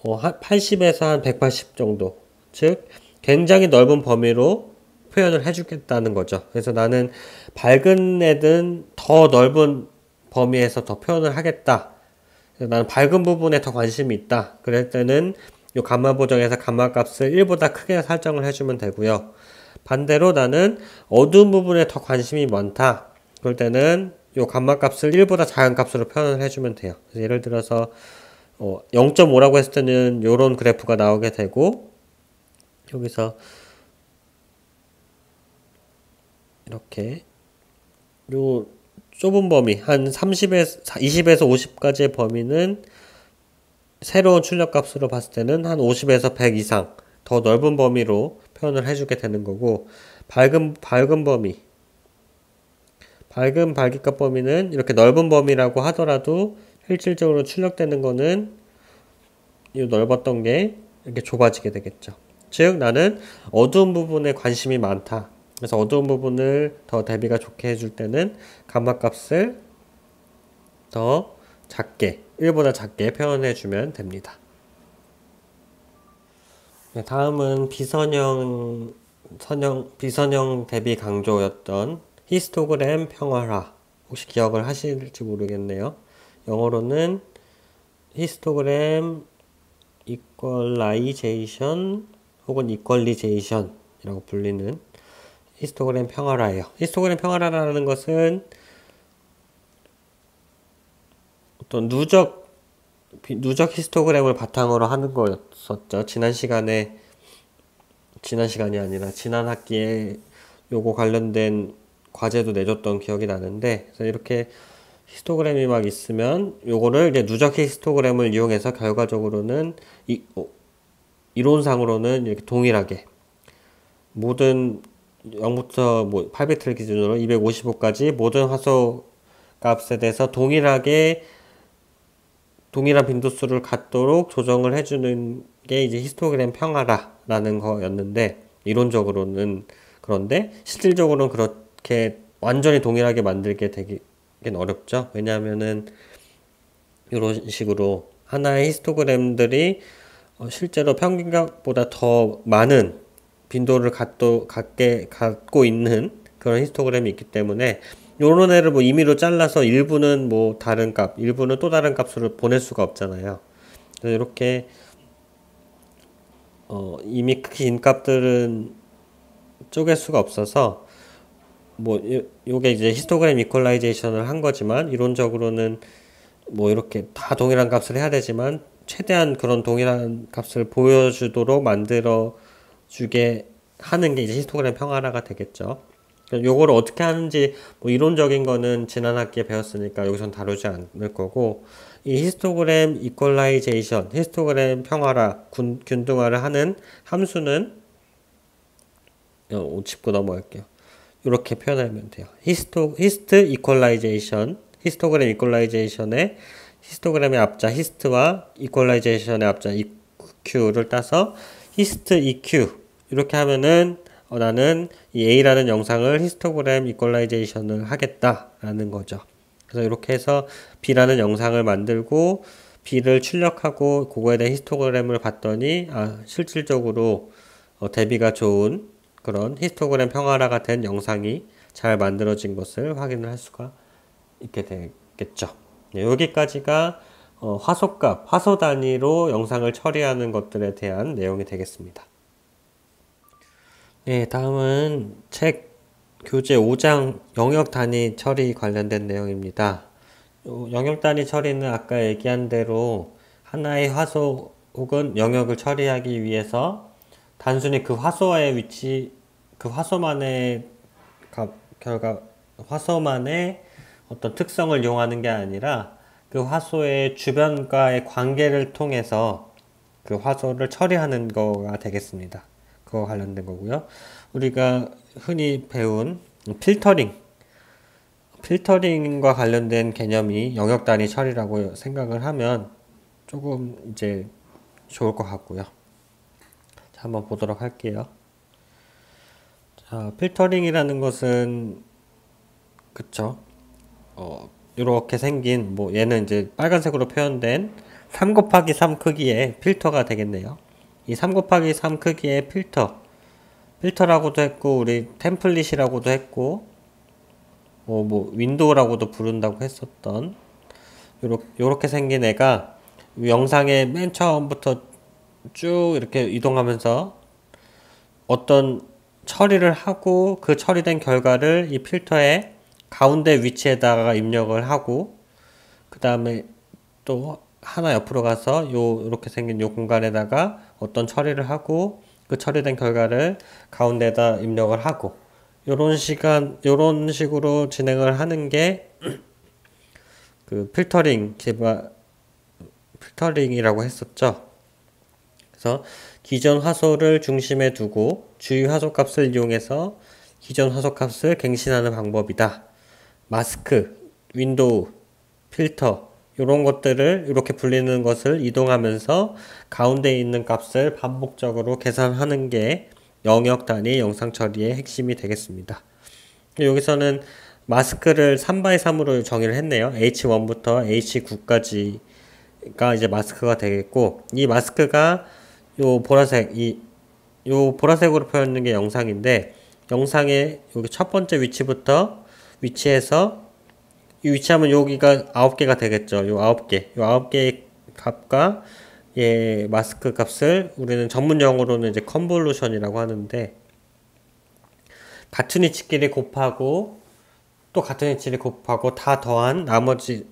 80에서 한 180 정도 즉 굉장히 넓은 범위로 표현을 해주겠다는 거죠. 그래서 나는 밝은 애든 더 넓은 범위에서 더 표현을 하겠다. 그래서 나는 밝은 부분에 더 관심이 있다. 그럴 때는 이 감마 보정에서 감마 값을 1보다 크게 설정을 해주면 되고요. 반대로 나는 어두운 부분에 더 관심이 많다. 그럴 때는 이 감마 값을 1보다 작은 값으로 표현을 해주면 돼요. 그래서 예를 들어서 0.5라고 했을 때는 이런 그래프가 나오게 되고 여기서 이렇게 요 좁은 범위 한 20에서 50까지의 범위는 새로운 출력값으로 봤을 때는 한 50에서 100 이상 더 넓은 범위로 표현을 해주게 되는 거고 밝은 밝기값 범위는 이렇게 넓은 범위라고 하더라도 실질적으로 출력되는 거는 이 넓었던 게 이렇게 좁아지게 되겠죠. 즉 나는 어두운 부분에 관심이 많다. 그래서 어두운 부분을 더 대비가 좋게 해줄 때는 감마 값을 더 작게 1보다 작게 표현해 주면 됩니다. 네, 다음은 비선형 대비 강조였던 히스토그램 평활화 혹시 기억을 하실지 모르겠네요. 영어로는 히스토그램 이퀄라이제이션 혹은 이퀄리제이션이라고 불리는 히스토그램 평화라예요. 히스토그램 평화라라는 것은 어떤 누적 히스토그램을 바탕으로 하는 거였었죠. 지난 시간이 아니라 지난 학기에 요거 관련된 과제도 내줬던 기억이 나는데, 그래서 이렇게 히스토그램이 막 있으면 요거를 이제 누적 히스토그램을 이용해서 결과적으로는 이론상으로는 이렇게 동일하게 모든 0부터 뭐 8비트를 기준으로 255까지 모든 화소 값에 대해서 동일하게 동일한 빈도수를 갖도록 조정을 해주는 게 이제 히스토그램 평화라라는 거였는데, 이론적으로는 그런데 실질적으로는 그렇게 완전히 동일하게 만들게 되긴 어렵죠. 왜냐하면은 이런 식으로 하나의 히스토그램들이 실제로 평균값보다 더 많은 빈도를 갖고 있는 그런 히스토그램이 있기 때문에 요런 애를 뭐 임의로 잘라서 일부는 뭐 다른 값, 일부는 또 다른 값으로 보낼 수가 없잖아요. 그래서 이렇게 이미 긴 값들은 쪼갤 수가 없어서 뭐 요게 이제 히스토그램 이퀄라이제이션을 한 거지만, 이론적으로는 뭐 이렇게 다 동일한 값을 해야 되지만 최대한 그런 동일한 값을 보여주도록 만들어 주게 하는 게 이제 히스토그램 평화라가 되겠죠. 요거를 어떻게 하는지 뭐 이론적인 거는 지난 학기에 배웠으니까 여기선 다루지 않을 거고, 이 히스토그램 이퀄라이제이션, 히스토그램 평화라, 균등화를 하는 함수는 짚고 넘어갈게요. 이렇게 표현하면 돼요. 히스트 이퀄라이제이션, 히스토그램 이퀄라이제이션의 히스토그램의 앞자 히스트와 이퀄라이제이션의 앞자 EQ를 따서 히스트 EQ 이렇게 하면은 나는 이 A라는 영상을 히스토그램 이퀄라이제이션을 하겠다라는 거죠. 그래서 이렇게 해서 B라는 영상을 만들고 B를 출력하고 그거에 대한 히스토그램을 봤더니 실질적으로 대비가 좋은 그런 히스토그램 평화라가 된 영상이 잘 만들어진 것을 확인을 할 수가 있게 되겠죠. 네, 여기까지가 화소값, 화소 단위로 영상을 처리하는 것들에 대한 내용이 되겠습니다. 네, 다음은 책 교재 5장 영역 단위 처리 관련된 내용입니다. 영역 단위 처리는 아까 얘기한 대로 하나의 화소 혹은 영역을 처리하기 위해서 단순히 그 화소의 위치, 그 화소만의 화소만의 어떤 특성을 이용하는 게 아니라 그 화소의 주변과의 관계를 통해서 그 화소를 처리하는 거가 되겠습니다. 그거 관련된 거고요. 우리가 흔히 배운 필터링과 관련된 개념이 영역 단위 처리라고 생각을 하면 조금 이제 좋을 것 같고요. 자, 한번 보도록 할게요. 자, 필터링이라는 것은 그쵸? 이렇게 생긴 뭐 얘는 이제 빨간색으로 표현된 3 곱하기 3 크기의 필터가 되겠네요. 이 3 곱하기 3 크기의 필터라고도 했고, 우리 템플릿이라고도 했고, 뭐 윈도우라고도 부른다고 했었던 요렇게 생긴 애가 영상의 맨 처음부터 쭉 이렇게 이동하면서 어떤 처리를 하고 그 처리된 결과를 이 필터의 가운데 위치에다가 입력을 하고, 그 다음에 또 하나 옆으로 가서 이렇게 생긴 요 공간에다가 어떤 처리를 하고 그 처리된 결과를 가운데다 입력을 하고, 요런 식으로 진행을 하는 게 그 필터링이라고 했었죠. 그래서 기존 화소를 중심에 두고 주위 화소 값을 이용해서 기존 화소 값을 갱신하는 방법이다. 마스크, 윈도우, 필터 이런 것들을 이렇게 불리는 것을 이동하면서 가운데 있는 값을 반복적으로 계산하는 게 영역 단위 영상 처리의 핵심이 되겠습니다. 여기서는 마스크를 3x3으로 정의를 했네요. H1부터 H9까지가 이제 마스크가 되겠고, 이 마스크가 요 보라색으로 표현하는 게 영상인데, 영상의 여기 첫 번째 위치에서 이 위치하면 여기가 9개가 되겠죠. 요 9개. 요 9개의 값과 예, 마스크 값을 우리는 전문 용어로는 이제 컨볼루션이라고 하는데 같은 위치끼리 곱하고 또 같은 위치를 곱하고 다 더한 나머지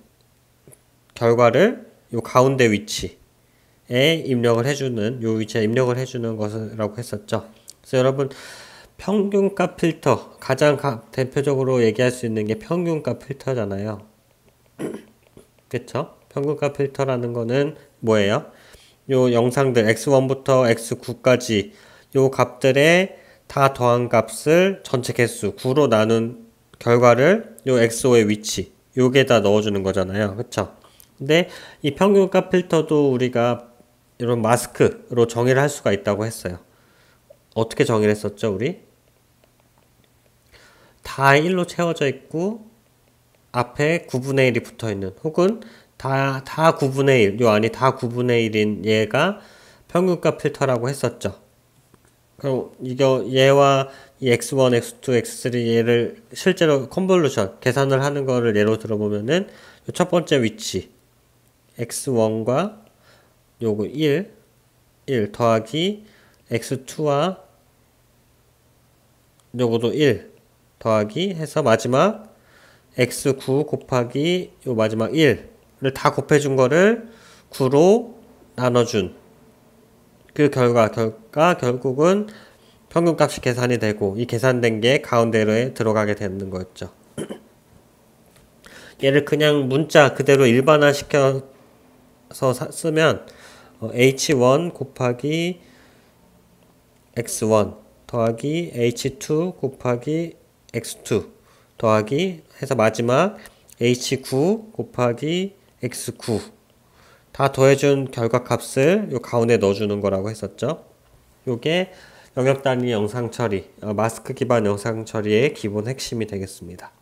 결과를 요 가운데 위치에 입력을 해주는 요 위치에 입력을 해주는 것이라고 했었죠. 그래서 여러분 평균값 필터 가장 대표적으로 얘기할 수 있는 게 평균값 필터잖아요. 그쵸? 평균값 필터라는 거는 뭐예요? 요 영상들 x1부터 x9까지 요 값들의 다 더한 값을 전체 개수 9로 나눈 결과를 요 x5의 위치 요게다 넣어주는 거잖아요. 그쵸? 근데 이 평균값 필터도 우리가 이런 마스크로 정의를 할 수가 있다고 했어요. 어떻게 정의를 했었죠, 우리? 다 1로 채워져 있고 앞에 9분의 1이 붙어 있는 혹은 다 9분의 1, 요 안이 다 9분의 1인 얘가 평균값 필터라고 했었죠. 그럼 이거 얘와 이 x1, x2, x3 얘를 실제로 컨볼루션 계산을 하는 거를 예로 들어보면은 첫 번째 위치 x1과 요거 1 더하기 x2와 요거도 1 더하기 해서 마지막 x9 곱하기 요 마지막 1을 다 곱해준 거를 9로 나눠준 그 결과 결국은 평균값이 계산이 되고 이 계산된 게 가운데로에 들어가게 되는 거였죠. 얘를 그냥 문자 그대로 일반화 시켜서 쓰면 h1 곱하기 x1 더하기 h2 곱하기 x2 더하기 해서 마지막 h9 곱하기 x9 다 더해준 결과값을 요 가운데 넣어주는 거라고 했었죠. 요게 영역 단위 영상 처리, 마스크 기반 영상 처리의 기본 핵심이 되겠습니다.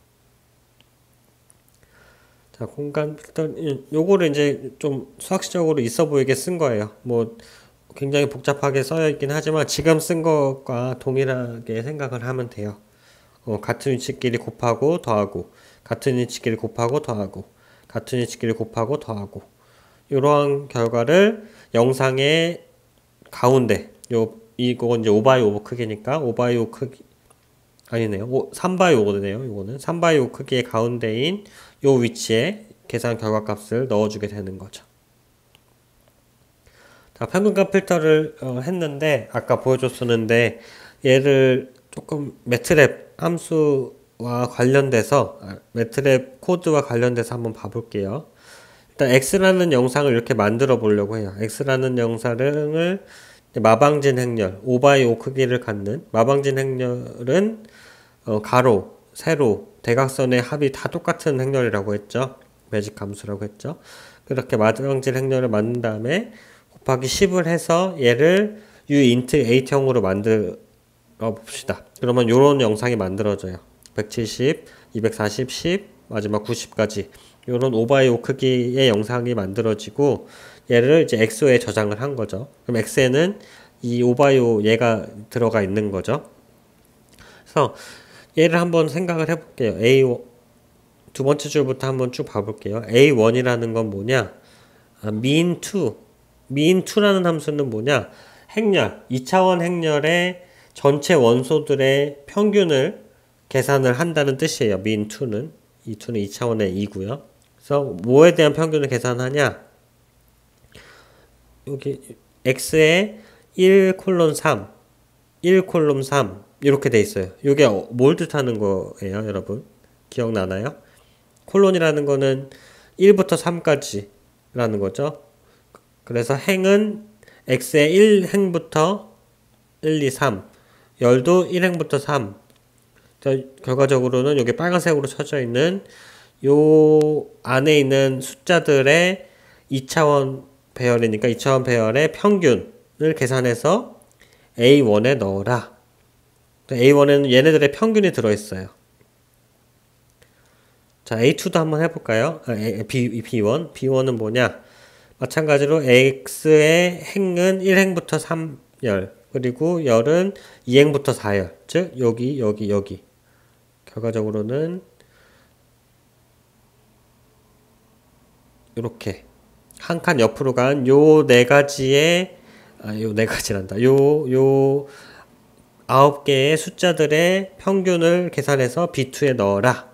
자, 공간 필터, 요거를 이제 좀 수학식적으로 있어 보이게 쓴 거예요. 뭐 굉장히 복잡하게 써여 있긴 하지만 지금 쓴 것과 동일하게 생각을 하면 돼요. 같은 위치끼리 곱하고 더하고 같은 위치끼리 곱하고 더하고 같은 위치끼리 곱하고 더하고 이러한 결과를 영상의 가운데 이거 이제 5x5 크기니까 5x5 크기 아니네요. 3x5네요. 이거는 3x5 크기의 가운데인 요 위치에 계산 결과값을 넣어주게 되는 거죠. 자, 평균값 필터를 했는데 아까 보여줬었는데 얘를 조금 매트랩 함수와 관련돼서 매트랩 코드와 관련돼서 한번 봐볼게요. 일단 x라는 영상을 이렇게 만들어 보려고 해요. x라는 영상을 마방진 행렬 5x5 크기를 갖는 마방진 행렬은 가로, 세로, 대각선의 합이 다 똑같은 행렬이라고 했죠. 매직 함수라고 했죠. 그렇게 마방진 행렬을 만든 다음에 곱하기 10을 해서 얘를 uint 8형으로 만들어 봅시다. 그러면 요런 영상이 만들어져요. 170, 240, 10, 마지막 90까지 요런 5x5 크기의 영상이 만들어지고 얘를 이제 x에 저장을 한 거죠. 그럼 x에는 이 5x5 얘가 들어가 있는 거죠. 그래서 얘를 한번 생각을 해볼게요. 두 번째 줄부터 한번 쭉 봐볼게요. A1이라는 건 뭐냐? mean2라는 함수는 뭐냐? 행렬, 2차원 행렬의 전체 원소들의 평균을 계산을 한다는 뜻이에요. mean2는. 이 2는 2차원의 2고요. 그래서 뭐에 대한 평균을 계산하냐? 여기 x에 1:3, 1:3 이렇게 돼 있어요. 이게 뭘 뜻하는 거예요, 여러분? 기억나나요? 콜론이라는 거는 1부터 3까지라는 거죠. 그래서 행은 x의 1행부터 1, 2, 3, 열도 1행부터 3. 결과적으로는 여기 빨간색으로 쳐져 있는 요 안에 있는 숫자들의 2차원 배열이니까 2차원 배열의 평균을 계산해서 A1에 넣어라. A1에는 얘네들의 평균이 들어있어요. 자, A2도 한번 해볼까요? B1. B1은 뭐냐? 마찬가지로 X의 행은 1행부터 3열, 그리고 열은 2행부터 4열. 즉, 여기. 결과적으로는 요렇게 한 칸 옆으로 간 요 네 가지의 요 네 가지란다. 요 9개의 숫자들의 평균을 계산해서 B2에 넣어라.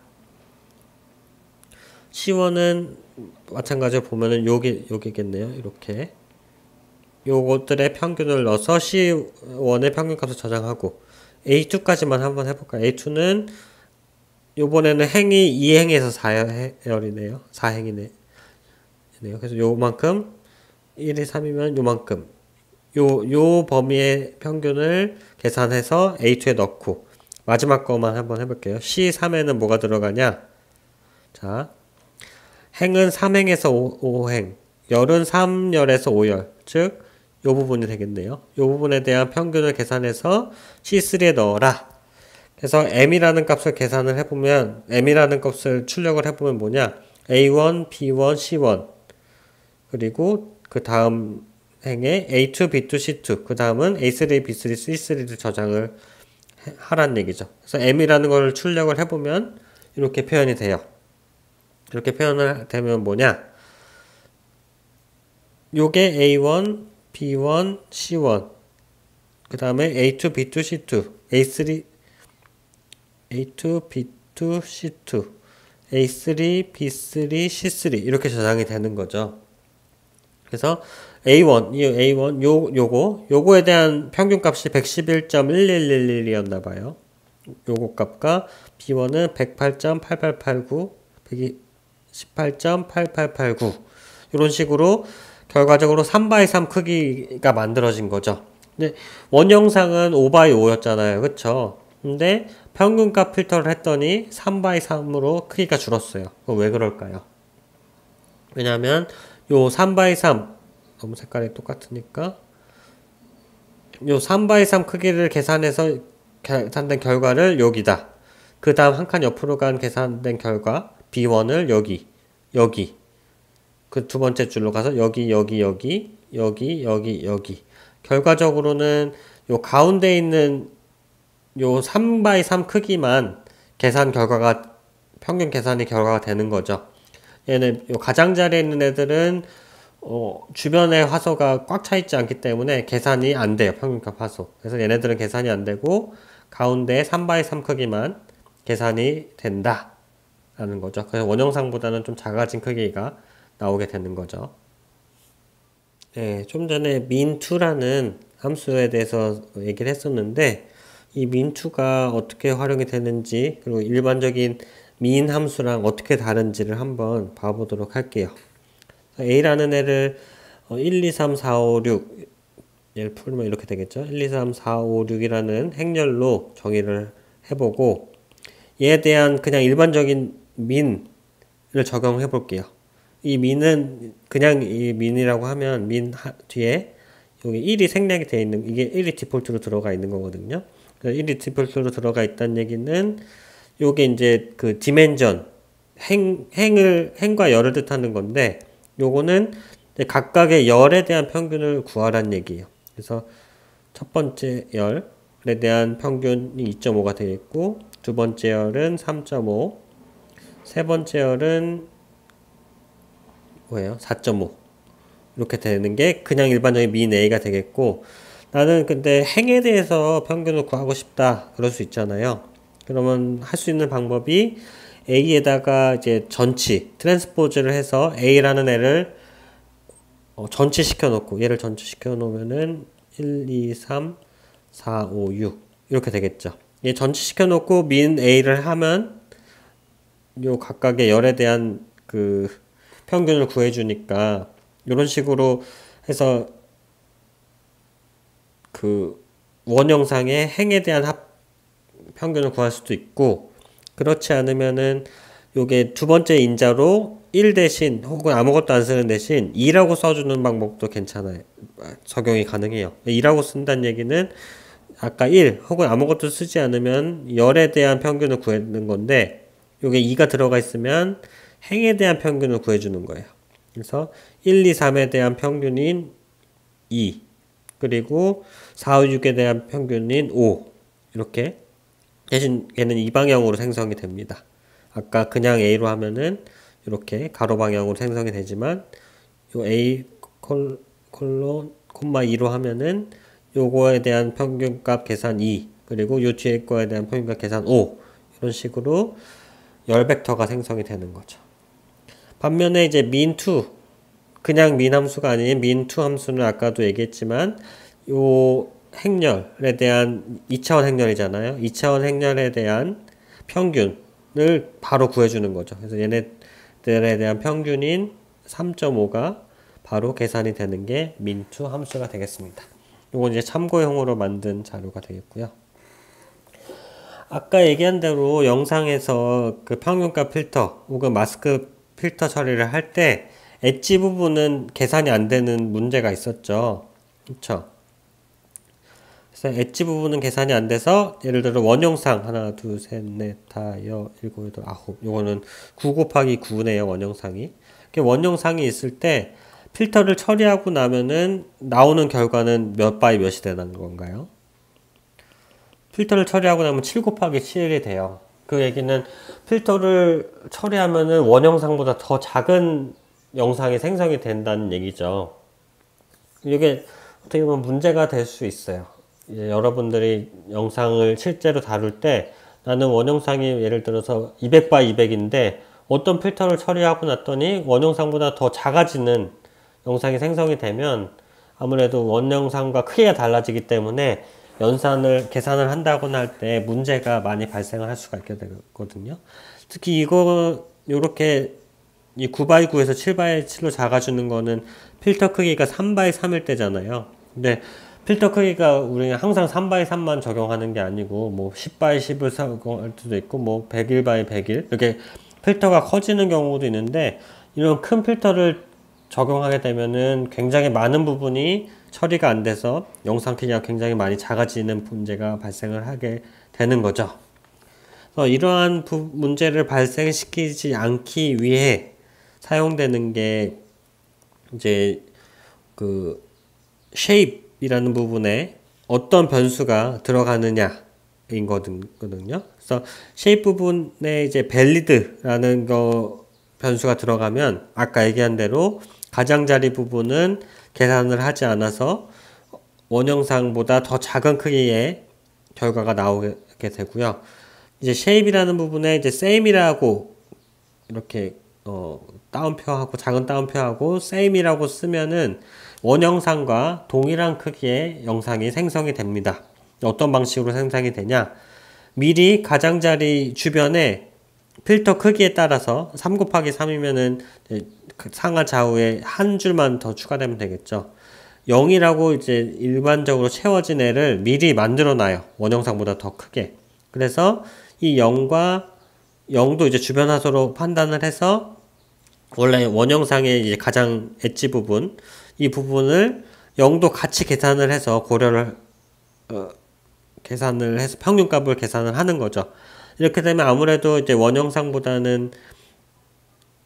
C1은 마찬가지로 보면은 요게겠네요. 이렇게 요것들의 평균을 넣어서 C1의 평균값을 저장하고 A2까지만 한번 해볼까요? A2는 요번에는 행이 2행에서 4열이네요. 4행이네. 그래서 요만큼 1이 3이면 요만큼 요 범위의 평균을 계산해서 A2에 넣고 마지막 거만 한번 해볼게요. C3에는 뭐가 들어가냐? 자, 행은 3행에서 5행, 열은 3열에서 5열, 즉 요 부분이 되겠네요. 요 부분에 대한 평균을 계산해서 C3에 넣어라. 그래서 M이라는 값을 계산을 해보면 M이라는 값을 출력을 해보면 뭐냐? A1, B1, C1 그리고 그 다음 행에 A2, B2, C2 그 다음은 A3, B3, C3를 저장을 하란 얘기죠. 그래서 M이라는 걸 출력을 해보면 이렇게 표현이 돼요. 이렇게 표현을 되면 뭐냐? 요게 A1, B1, C1 그 다음에 A2, B2, C2 A3, A2, B2, C2 A3, B3, C3 이렇게 저장이 되는 거죠. 그래서 A1, 이 A1 요거에 대한 평균값이 111.1111이었나 봐요. 요거 값과 B1은 108.8889, 118.8889 이런 식으로 결과적으로 3x3 크기가 만들어진 거죠. 근데 원영상은 5x5였잖아요. 그쵸? 근데 평균값 필터를 했더니 3x3으로 크기가 줄었어요. 그럼 왜 그럴까요? 왜냐면 요 3x3 너무 색깔이 똑같으니까 요 3x3 크기를 계산해서 계산된 결과를 여기다. 그 다음 한 칸 옆으로 간 계산된 결과 B1을 여기 그 두 번째 줄로 가서 여기 결과적으로는 요 가운데 있는 요 3x3 크기만 계산 결과가 평균 계산이 결과가 되는 거죠. 얘는 요 가장자리에 있는 애들은 주변에 화소가 꽉 차 있지 않기 때문에 계산이 안 돼요. 평균값 화소. 그래서 얘네들은 계산이 안 되고 가운데 3x3 크기만 계산이 된다 라는 거죠. 그래서 원형상보다는 좀 작아진 크기가 나오게 되는 거죠. 네, 좀 전에 min2라는 함수에 대해서 얘기를 했었는데 이 min2가 어떻게 활용이 되는지 그리고 일반적인 min 함수랑 어떻게 다른지를 한번 봐보도록 할게요. a라는 애를 1, 2, 3, 4, 5, 6 얘를 풀면 이렇게 되겠죠. 1, 2, 3, 4, 5, 6이라는 행렬로 정의를 해보고 얘에 대한 그냥 일반적인 min을 적용해 볼게요. 이 min은 그냥 이 min이라고 하면 min 뒤에 여기 1이 생략이 되어 있는 이게 1이 디폴트로 들어가 있는 거거든요. 1이 디폴트로 들어가 있다는 얘기는 요게 이제 그 디멘전 행과 열을 뜻하는 건데 요거는 각각의 열에 대한 평균을 구하라는 얘기예요. 그래서 첫 번째 열에 대한 평균이 2.5가 되겠고 두 번째 열은 3.5 세 번째 열은 뭐예요? 4.5 이렇게 되는 게 그냥 일반적인 min a가 되겠고 나는 근데 행에 대해서 평균을 구하고 싶다 그럴 수 있잖아요. 그러면 할 수 있는 방법이 a에다가 이제 트랜스포즈를 해서 a라는 애를 전치시켜 놓고 얘를 전치시켜 놓으면은 1, 2, 3, 4, 5, 6 이렇게 되겠죠. 얘 전치시켜 놓고 min a를 하면 요 각각의 열에 대한 그 평균을 구해주니까 이런 식으로 해서 그 원형상의 행에 대한 평균을 구할 수도 있고 그렇지 않으면은 요게 두 번째 인자로 1 대신 혹은 아무것도 안 쓰는 대신 2라고 써주는 방법도 괜찮아요. 적용이 가능해요. 2라고 쓴다는 얘기는 아까 1 혹은 아무것도 쓰지 않으면 열에 대한 평균을 구하는 건데 요게 2가 들어가 있으면 행에 대한 평균을 구해주는 거예요. 그래서 1, 2, 3에 대한 평균인 2 그리고 4, 5, 6에 대한 평균인 5 이렇게 대신 얘는 이 방향으로 생성이 됩니다. 아까 그냥 A로 하면은 이렇게 가로 방향으로 생성이 되지만 요 A 콜론 콤마 2로 하면은 요거에 대한 평균값 계산 2 그리고 요 뒤에 거에 대한 평균값 계산 5 이런 식으로 열 벡터가 생성이 되는 거죠. 반면에 이제 min2 그냥 min 함수가 아닌 min2 함수는 아까도 얘기했지만 요 행렬에 대한 2차원 행렬이잖아요. 2차원 행렬에 대한 평균을 바로 구해주는 거죠. 그래서 얘네들에 대한 평균인 3.5가 바로 계산이 되는 게 min2 함수가 되겠습니다. 요건 이제 참고용으로 만든 자료가 되겠고요. 아까 얘기한 대로 영상에서 그 평균값 필터 혹은 마스크 필터 처리를 할 때 엣지 부분은 계산이 안 되는 문제가 있었죠. 그쵸? 그래서 엣지 부분은 계산이 안 돼서 예를 들어 원형상 하나, 둘, 셋, 넷, 다, 여, 일곱, 여덟, 아홉 요거는 9 곱하기 9네요. 원형상이. 원형상이 있을 때 필터를 처리하고 나면은 나오는 결과는 몇 바이 몇이 되는 건가요? 필터를 처리하고 나면 7 곱하기 7이 돼요. 그 얘기는 필터를 처리하면은 원형상보다 더 작은 영상이 생성이 된다는 얘기죠. 이게 어떻게 보면 문제가 될 수 있어요. 이제 여러분들이 영상을 실제로 다룰 때 나는 원형상이 예를 들어서 200 x 200인데 어떤 필터를 처리하고 났더니 원형상보다 더 작아지는 영상이 생성이 되면 아무래도 원형상과 크기가 달라지기 때문에 계산을 한다거나 할 때 문제가 많이 발생을 할 수가 있게 되거든요. 특히 요렇게 이 9x9에서 7x7로 작아지는 거는 필터 크기가 3x3일 때잖아요. 근데 필터 크기가 우리는 항상 3x3만 적용하는 게 아니고 뭐 10x10을 적용할 수도 있고 뭐 101x100일 이렇게 필터가 커지는 경우도 있는데 이런 큰 필터를 적용하게 되면은 굉장히 많은 부분이 처리가 안 돼서 영상 크기가 굉장히 많이 작아지는 문제가 발생을 하게 되는 거죠. 이러한 문제를 발생시키지 않기 위해 사용되는 게 이제 그 shape이라는 부분에 어떤 변수가 들어가느냐인 거거든요. 그래서 shape 부분에 이제 valid라는 변수가 들어가면 아까 얘기한 대로 가장자리 부분은 계산을 하지 않아서 원형상보다 더 작은 크기의 결과가 나오게 되고요. 이제 shape이라는 부분에 이제 same이라고 이렇게 따옴표하고 작은 따옴표하고 same이라고 쓰면은 원형상과 동일한 크기의 영상이 생성이 됩니다. 어떤 방식으로 생성이 되냐? 미리 가장자리 주변에 필터 크기에 따라서 3 곱하기 3이면은 상하 좌우에 한 줄만 더 추가되면 되겠죠. 0이라고 이제 일반적으로 채워진 애를 미리 만들어 놔요. 원형상보다 더 크게. 그래서 이 0과 0도 이제 주변 하소로 판단을 해서 원래 원형상의 이제 가장 엣지 부분 이 부분을 0도 같이 계산을 해서 계산을 해서 평균값을 계산을 하는 거죠. 이렇게 되면 아무래도 이제 원형상보다는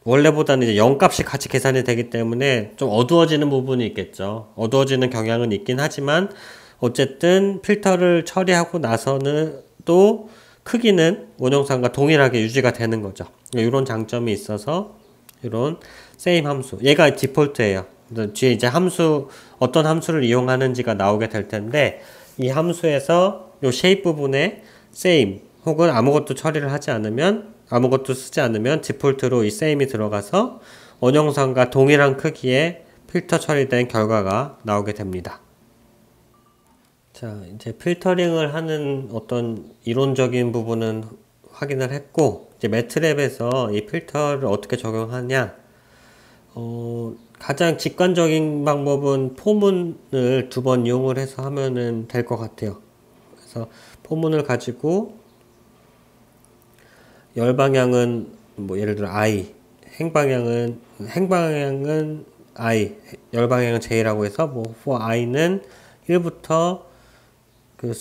원래보다는 이제 0값이 같이 계산이 되기 때문에 좀 어두워지는 부분이 있겠죠. 어두워지는 경향은 있긴 하지만 어쨌든 필터를 처리하고 나서는 또 크기는 원형상과 동일하게 유지가 되는 거죠. 이런 장점이 있어서 이런 same 함수 얘가 디폴트예요. 뒤에 이제 어떤 함수를 이용하는지가 나오게 될 텐데 이 함수에서 요 shape 부분에 same 혹은 아무것도 처리를 하지 않으면 아무것도 쓰지 않으면 디폴트로 이 same이 들어가서 원형상과 동일한 크기의 필터 처리된 결과가 나오게 됩니다. 자, 이제 필터링을 하는 어떤 이론적인 부분은 확인을 했고 이제 매트랩에서 이 필터를 어떻게 적용하냐 가장 직관적인 방법은 포문을 2번 이용을 해서 하면은 될 것 같아요. 그래서 포문을 가지고 열 방향은 뭐 예를 들어 I, 행방향은 I, 열 방향은 J라고 해서 뭐 for I는 1부터 그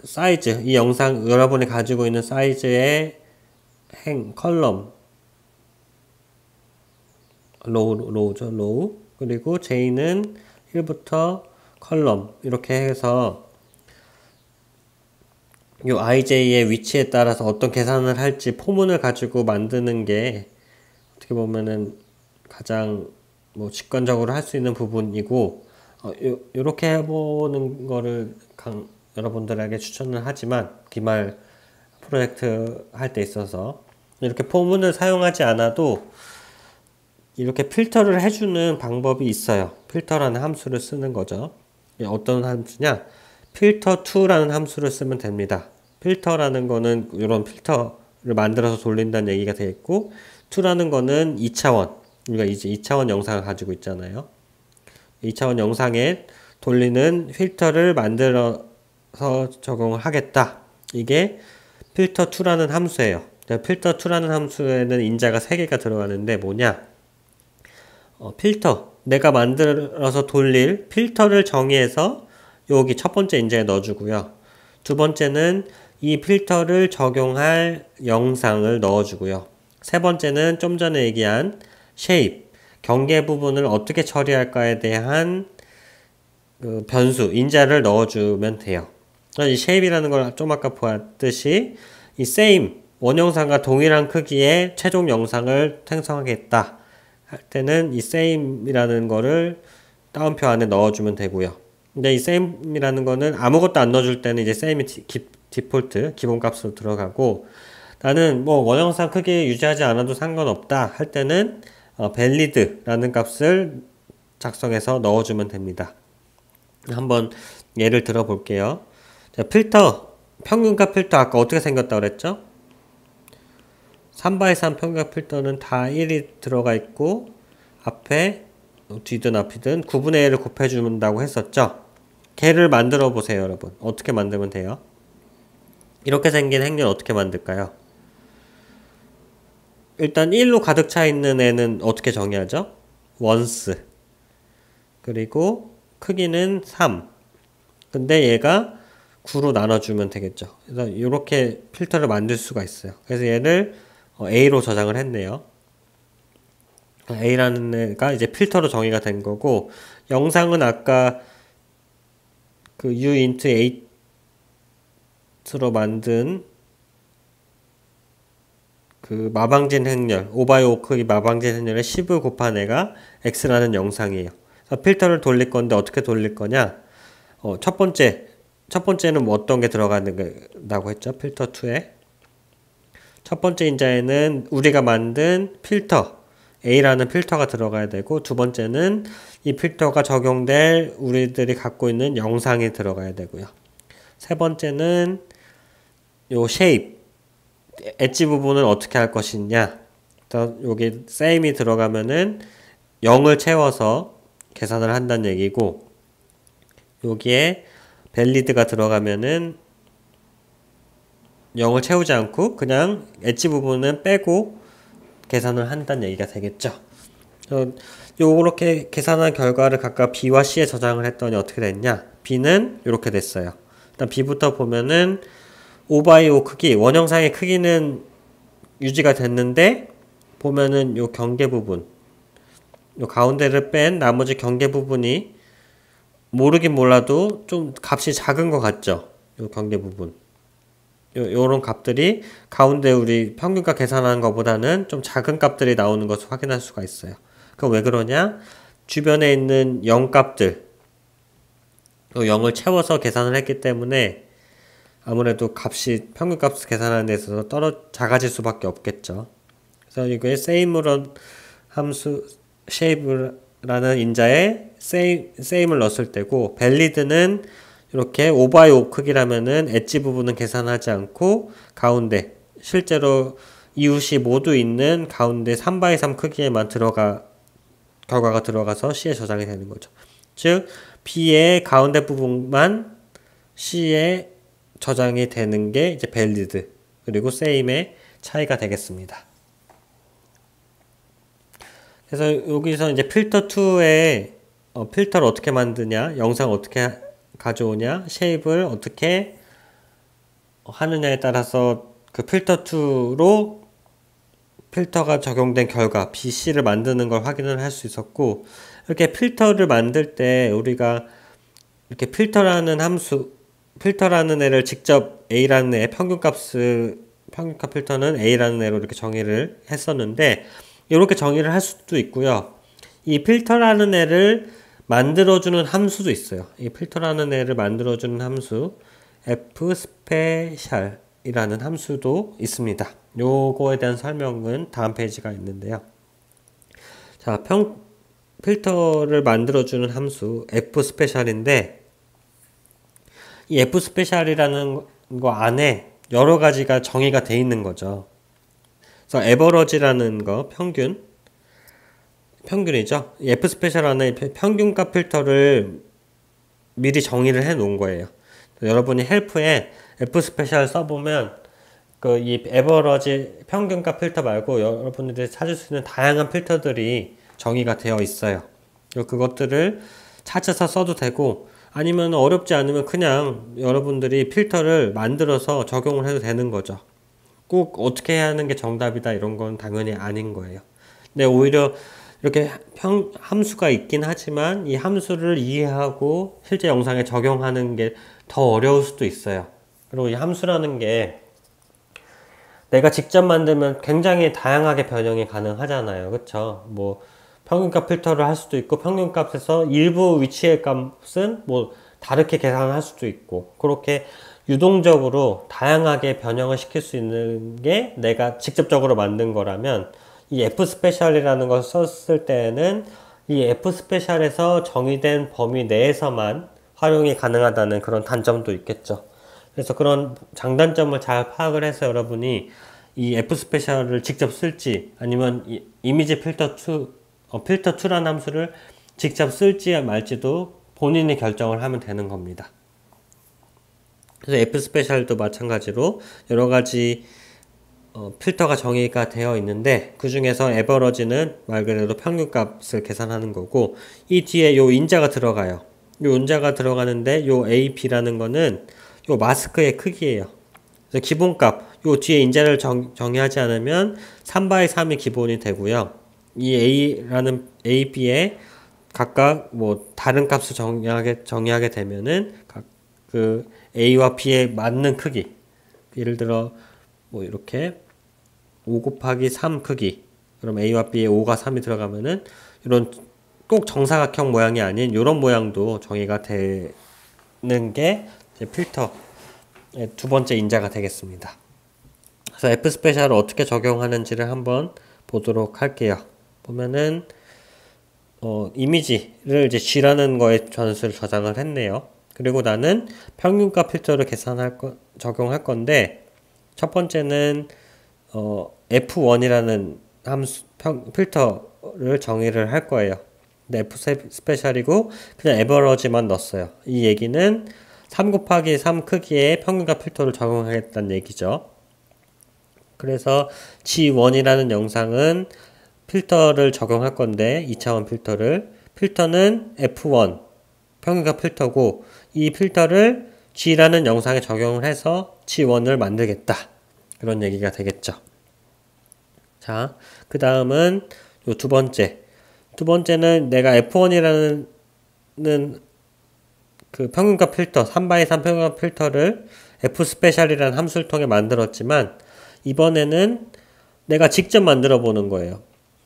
사이즈 이 영상 여러분이 가지고 있는 사이즈의 컬럼 로우죠 로우 그리고 J는 1부터 컬럼 이렇게 해서 요 IJ의 위치에 따라서 어떤 계산을 할지 포문을 가지고 만드는 게 어떻게 보면은 가장 뭐 직관적으로 할 수 있는 부분이고, 요렇게 해보는 거를 여러분들에게 추천을 하지만, 기말 프로젝트 할 때 있어서 이렇게 포문을 사용하지 않아도 이렇게 필터를 해주는 방법이 있어요. 필터라는 함수를 쓰는 거죠. 어떤 함수냐? filter2라는 함수를 쓰면 됩니다. 필터라는 거는 이런 필터를 만들어서 돌린다는 얘기가 되어 있고, 2라는 거는 2차원. 우리가 이제 2차원 영상을 가지고 있잖아요. 2차원 영상에 돌리는 필터를 만들어서 적용을 하겠다. 이게 filter2라는 함수예요. filter2라는 함수에는 인자가 3개가 들어가는데 뭐냐? 필터. 내가 만들어서 돌릴 필터를 정의해서 여기 첫 번째 인자에 넣어주고요. 두 번째는 이 필터를 적용할 영상을 넣어주고요. 세 번째는 좀 전에 얘기한 shape, 경계 부분을 어떻게 처리할까에 대한 그 변수, 인자를 넣어주면 돼요. 이 shape이라는 걸 좀 아까 보았듯이 이 same, 원영상과 동일한 크기의 최종 영상을 생성하겠다 할 때는 이 same이라는 거를 따옴표 안에 넣어주면 되고요. 근데 이 same이라는 거는 아무것도 안 넣어줄 때는 이제 same이 디폴트, 기본값으로 들어가고, 나는 뭐 원영상 크기 유지하지 않아도 상관없다 할 때는 valid라는 값을 작성해서 넣어주면 됩니다. 한번 예를 들어 볼게요. 자, 필터, 평균값 필터 아까 어떻게 생겼다고 그랬죠? 3x3 평균값 필터는 다 1이 들어가 있고, 앞에 뒤든 앞이든 9분의 1을 곱해준다고 했었죠? 걔를 만들어 보세요, 여러분. 어떻게 만들면 돼요? 이렇게 생긴 행렬 어떻게 만들까요? 일단 1로 가득 차 있는 애는 어떻게 정의하죠? once. 그리고 크기는 3. 근데 얘가 9로 나눠주면 되겠죠. 그래서 이렇게 필터를 만들 수가 있어요. 그래서 얘를 A로 저장을 했네요. A라는 애가 이제 필터로 정의가 된 거고, 영상은 아까 그 uint8로 만든 그 마방진 행렬, 5x5 크기 마방진 행렬에 10을 곱한 애가 x라는 영상이에요. 그래서 필터를 돌릴 건데 어떻게 돌릴 거냐? 첫 번째는 뭐 어떤 게 들어간다고 했죠? 필터2에. 첫 번째 인자에는 우리가 만든 필터, A라는 필터가 들어가야 되고, 두 번째는 이 필터가 적용될 우리들이 갖고 있는 영상이 들어가야 되고요. 세 번째는 요 shape, 엣지 부분을 어떻게 할 것이냐. 여기 same이 들어가면은 0을 채워서 계산을 한다는 얘기고, 여기에 valid가 들어가면은 0을 채우지 않고 그냥 엣지 부분은 빼고 계산을 한다는 얘기가 되겠죠. 요렇게 계산한 결과를 각각 B와 C에 저장을 했더니 어떻게 됐냐? B는 이렇게 됐어요. 일단 B부터 보면은 5x5 크기, 원형상의 크기는 유지가 됐는데, 보면은 요 경계 부분, 요 가운데를 뺀 나머지 경계 부분이 모르긴 몰라도 좀 값이 작은 것 같죠? 요 경계 부분. 요런 값들이 가운데 우리 평균값 계산하는 것보다는 좀 작은 값들이 나오는 것을 확인할 수가 있어요. 그럼 왜 그러냐? 주변에 있는 0 값들, 요 0을 채워서 계산을 했기 때문에 아무래도 값이 평균값 계산하는 데 있어서 작아질 수밖에 없겠죠. 그래서 이거에 same으로 함수 shape라는 인자에 same을 넣었을 때고, valid는 이렇게 5x5 크기라면은 엣지 부분은 계산하지 않고 가운데 실제로 이웃이 모두 있는 가운데 3x3 크기에만 결과가 들어가서 C에 저장이 되는 거죠. 즉 B의 가운데 부분만 C에 저장이 되는 게 이제 valid 그리고 same의 차이가 되겠습니다. 그래서 여기서 이제 필터2에 필터를 어떻게 만드냐, 영상 어떻게 가져오냐, 쉐입을 어떻게 하느냐에 따라서 그 필터2로 필터가 적용된 결과 BC를 만드는 걸 확인을 할 수 있었고, 이렇게 필터를 만들 때 우리가 이렇게 필터라는 애를 직접 A라는 애의 평균값 필터는 A라는 애로 이렇게 정의를 했었는데, 이렇게 정의를 할 수도 있고요. 이 필터라는 애를 만들어주는 함수도 있어요. 이 필터라는 애를 만들어주는 함수 fspecial이라는 함수도 있습니다. 요거에 대한 설명은 다음 페이지가 있는데요. 자, 필터를 만들어주는 함수 fspecial인데 이 fspecial이라는 거 안에 여러 가지가 정의가 돼 있는 거죠. 그래서 average라는 거 평균이죠. 이 fspecial 안에 평균값 필터를 미리 정의를 해 놓은 거예요. 여러분이 헬프에 fspecial 써보면 그 이 에버러지 평균값 필터 말고 여러분들이 찾을 수 있는 다양한 필터들이 정의가 되어 있어요. 그것들을 찾아서 써도 되고 아니면 어렵지 않으면 그냥 여러분들이 필터를 만들어서 적용을 해도 되는 거죠. 꼭 어떻게 해야 하는 게 정답이다 이런 건 당연히 아닌 거예요. 근데 오히려 이렇게 함수가 있긴 하지만 이 함수를 이해하고 실제 영상에 적용하는 게 더 어려울 수도 있어요. 그리고 이 함수라는 게 내가 직접 만들면 굉장히 다양하게 변형이 가능하잖아요. 그쵸? 뭐 평균값 필터를 할 수도 있고 평균값에서 일부 위치의 값은 뭐 다르게 계산할 수도 있고 그렇게 유동적으로 다양하게 변형을 시킬 수 있는 게 내가 직접적으로 만든 거라면 이 fspecial이라는 걸 썼을 때에는 이 fspecial에서 정의된 범위 내에서만 활용이 가능하다는 그런 단점도 있겠죠. 그래서 그런 장단점을 잘 파악을 해서 여러분이 이 fspecial을 직접 쓸지 아니면 이 이미지 필터2라는 함수를 직접 쓸지 말지도 본인이 결정을 하면 되는 겁니다. 그래서 fspecial도 마찬가지로 여러 가지 필터가 정의가 되어 있는데 그 중에서 average는 말 그대로 평균값을 계산하는 거고 이 뒤에 요 인자가 들어가요. 요 인자가 들어가는데 요 AP라는 거는 요 마스크의 크기예요. 그래서 기본값 요 뒤에 인자를 정의하지 않으면 3by 3이 기본이 되고요. 이 A라는 AB에 각각 뭐 다른 값을 정의하게 되면은 각 그 A와 B에 맞는 크기 예를 들어 뭐 이렇게 5 곱하기 3 크기 그럼 A와 B에 5가 3이 들어가면은 이런 꼭 정사각형 모양이 아닌 이런 모양도 정의가 되는 게 필터의 두 번째 인자가 되겠습니다. 그래서 fspecial을 어떻게 적용하는지를 한번 보도록 할게요. 보면은 이미지를 이제 G라는 거에 변수를 저장을 했네요. 그리고 나는 평균값 필터를 적용할 건데 첫 번째는 F1이라는 함수 필터를 정의를 할 거예요. 근데 fspecial이고 그냥 average만 넣었어요. 이 얘기는 3 곱하기 3 크기의 평균값 필터를 적용하겠다는 얘기죠. 그래서 G1이라는 영상은 필터를 적용할 건데 2차원 필터는 F1 평균값 필터고 이 필터를 G라는 영상에 적용을 해서 G1을 만들겠다. 그런 얘기가 되겠죠. 자, 그 다음은 요 두 번째는 내가 F1이라는 그 평균값 필터, 3x3 평균값 필터를 fspecial이라는 함수를 통해 만들었지만 이번에는 내가 직접 만들어 보는 거예요.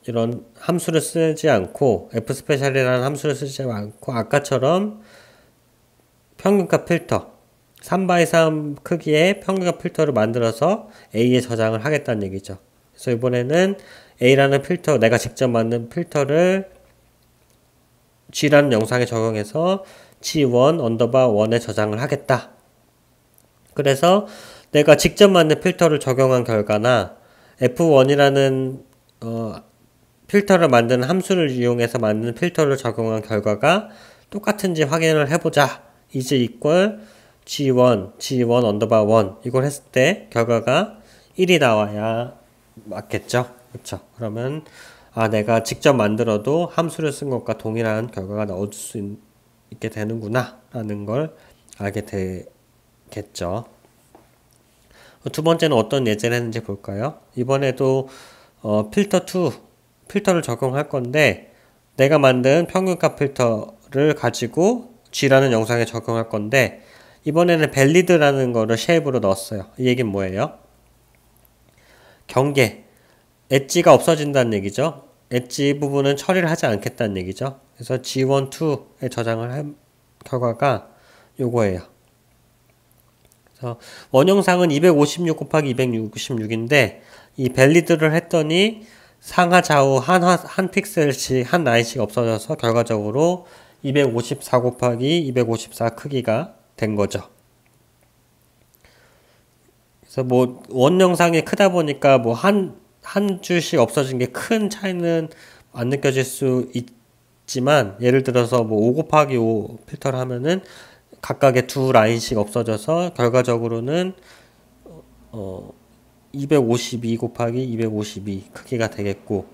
이런 함수를 쓰지 않고 fspecial이라는 함수를 쓰지 않고 아까처럼 평균값 필터 3x3 크기의 평균값 필터를 만들어서 A에 저장을 하겠다는 얘기죠. 그래서 이번에는 A라는 필터, 내가 직접 만든 필터를 G라는 영상에 적용해서 G1 언더바 1에 저장을 하겠다. 그래서 내가 직접 만든 필터를 적용한 결과나 F1이라는 필터를 만드는 함수를 이용해서 만든 필터를 적용한 결과가 똑같은지 확인을 해보자. is equal G1 언더바 1 이걸 했을 때 결과가 1이 나와야 맞겠죠? 그렇죠? 그러면 내가 직접 만들어도 함수를 쓴 것과 동일한 결과가 나올 수 있게 되는구나 라는 걸 알게 되겠죠. 두 번째는 어떤 예제를 했는지 볼까요? 이번에도 필터를 적용할 건데 내가 만든 평균값 필터를 가지고 G라는 영상에 적용할 건데 이번에는 valid라는 거를 쉐입으로 넣었어요. 이 얘기는 뭐예요? 경계 엣지가 없어진다는 얘기죠. 엣지 부분은 처리를 하지 않겠다는 얘기죠. 그래서 G1, 2에 저장을 한 결과가 요거예요. 그래서 원형상은 256 곱하기 266인데 이 밸리드를 했더니 상하 좌우 한 픽셀씩 한 라인씩 없어져서 결과적으로 254 곱하기 254 크기가 된 거죠. 그래서 뭐 원영상이 크다 보니까 뭐 한 줄씩 없어진 게 큰 차이는 안 느껴질 수 있지만 예를 들어서 뭐 5 곱하기 5 필터를 하면은 각각의 두 라인씩 없어져서 결과적으로는 252 곱하기 252 크기가 되겠고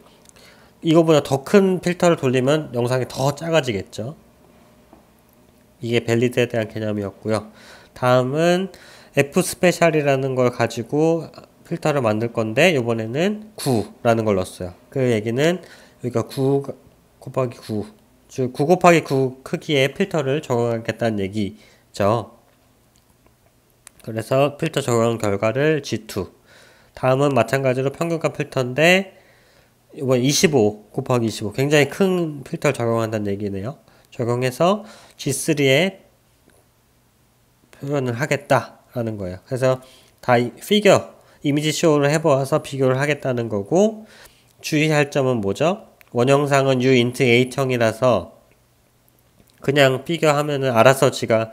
이거보다 더 큰 필터를 돌리면 영상이 더 작아지겠죠. 이게 밸리드에 대한 개념이었고요. 다음은 F 스페셜이라는 걸 가지고 필터를 만들 건데 이번에는 9라는 걸 넣었어요. 그 얘기는 여기가 9 곱하기 9 즉 9 곱하기 9 크기의 필터를 적용하겠다는 얘기죠. 그래서 필터 적용 결과를 G2 다음은 마찬가지로 평균값 필터인데 이번 25 곱하기 25 굉장히 큰 필터를 적용한다는 얘기네요. 적용해서 G3에 표현을 하겠다라는 거예요. 그래서 다 피겨 이미지 쇼를 해보아서 비교를 하겠다는 거고 주의할 점은 뭐죠? 원형상은 uint8형이라서 그냥 피겨 하면은 알아서 지가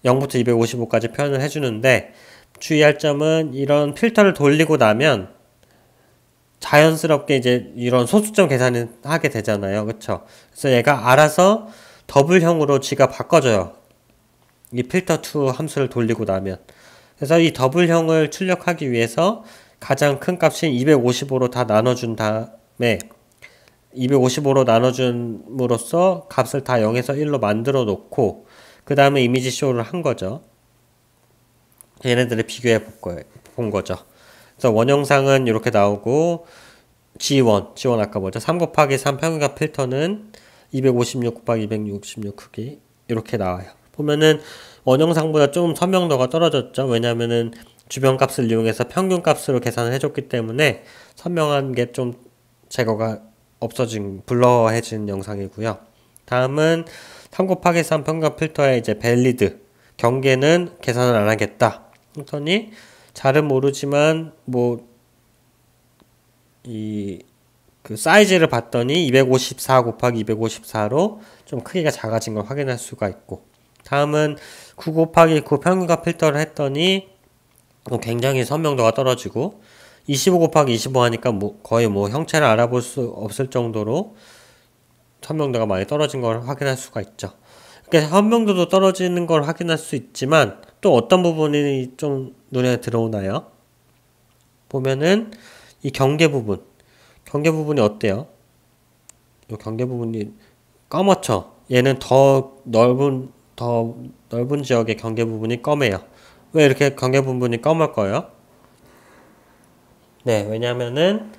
0부터 255까지 표현을 해주는데 주의할 점은 이런 필터를 돌리고 나면 자연스럽게 이제 이런 소수점 계산을 하게 되잖아요. 그쵸? 그래서 얘가 알아서 더블형으로 지가 바꿔줘요. 이 필터2 함수를 돌리고 나면. 그래서 이 더블형을 출력하기 위해서 가장 큰 값인 255로 다 나눠준 다음에 255로 나눠줌으로써 값을 다 0에서 1로 만들어 놓고 그 다음에 이미지 쇼를 한 거죠. 얘네들을 비교해 본 거죠. 그래서 원형상은 이렇게 나오고 G1 아까 뭐죠? 3 곱하기 3 평균값 필터는 256 곱하기 266 크기 이렇게 나와요. 보면은 원형상보다 좀 선명도가 떨어졌죠. 왜냐면은 주변값을 이용해서 평균값으로 계산을 해줬기 때문에 선명한 게 좀 제거가 없어진 블러해진 영상이고요. 다음은 3 곱하기 3 평균값 필터의 이제 밸리드 경계는 계산을 안 하겠다. 했더니 잘은 모르지만 뭐 그 사이즈를 봤더니 254 곱하기 254로 좀 크기가 작아진 걸 확인할 수가 있고 다음은 9 곱하기 9 평균값 필터를 했더니 굉장히 선명도가 떨어지고 25 곱하기 25 하니까 뭐 거의 뭐 형체를 알아볼 수 없을 정도로 선명도가 많이 떨어진 걸 확인할 수가 있죠. 그러니까 선명도도 떨어지는 걸 확인할 수 있지만 또 어떤 부분이 좀 눈에 들어오나요? 보면은 이 경계 부분이 어때요? 이 경계 부분이 검었죠. 얘는 더 넓은 지역의 경계 부분이 검해요. 왜 이렇게 경계 부분이 검을까요? 네, 왜냐면은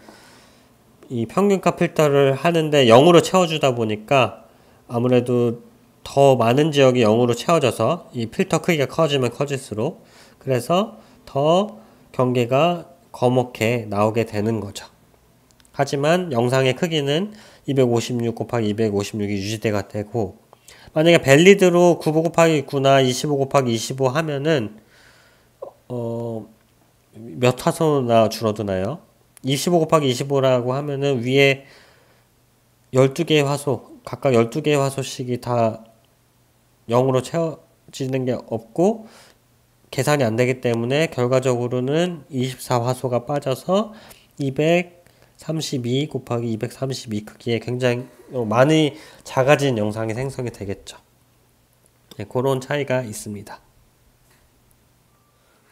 이 평균값 필터를 하는데 0으로 채워주다 보니까 아무래도 더 많은 지역이 0으로 채워져서 이 필터 크기가 커지면 커질수록 그래서 더 경계가 검게 나오게 되는 거죠. 하지만 영상의 크기는 256 곱하기 256이 유지가 되고 만약에 밸리드로 9 곱하기 9나 25 곱하기 25 하면은 몇 화소나 줄어드나요? 25 곱하기 25라고 하면은 위에 12개의 화소 각각 12개의 화소씩이 다 0으로 채워지는 게 없고 계산이 안 되기 때문에 결과적으로는 24화소가 빠져서 232 곱하기 232 크기에 굉장히 많이 작아진 영상이 생성이 되겠죠. 네, 그런 차이가 있습니다.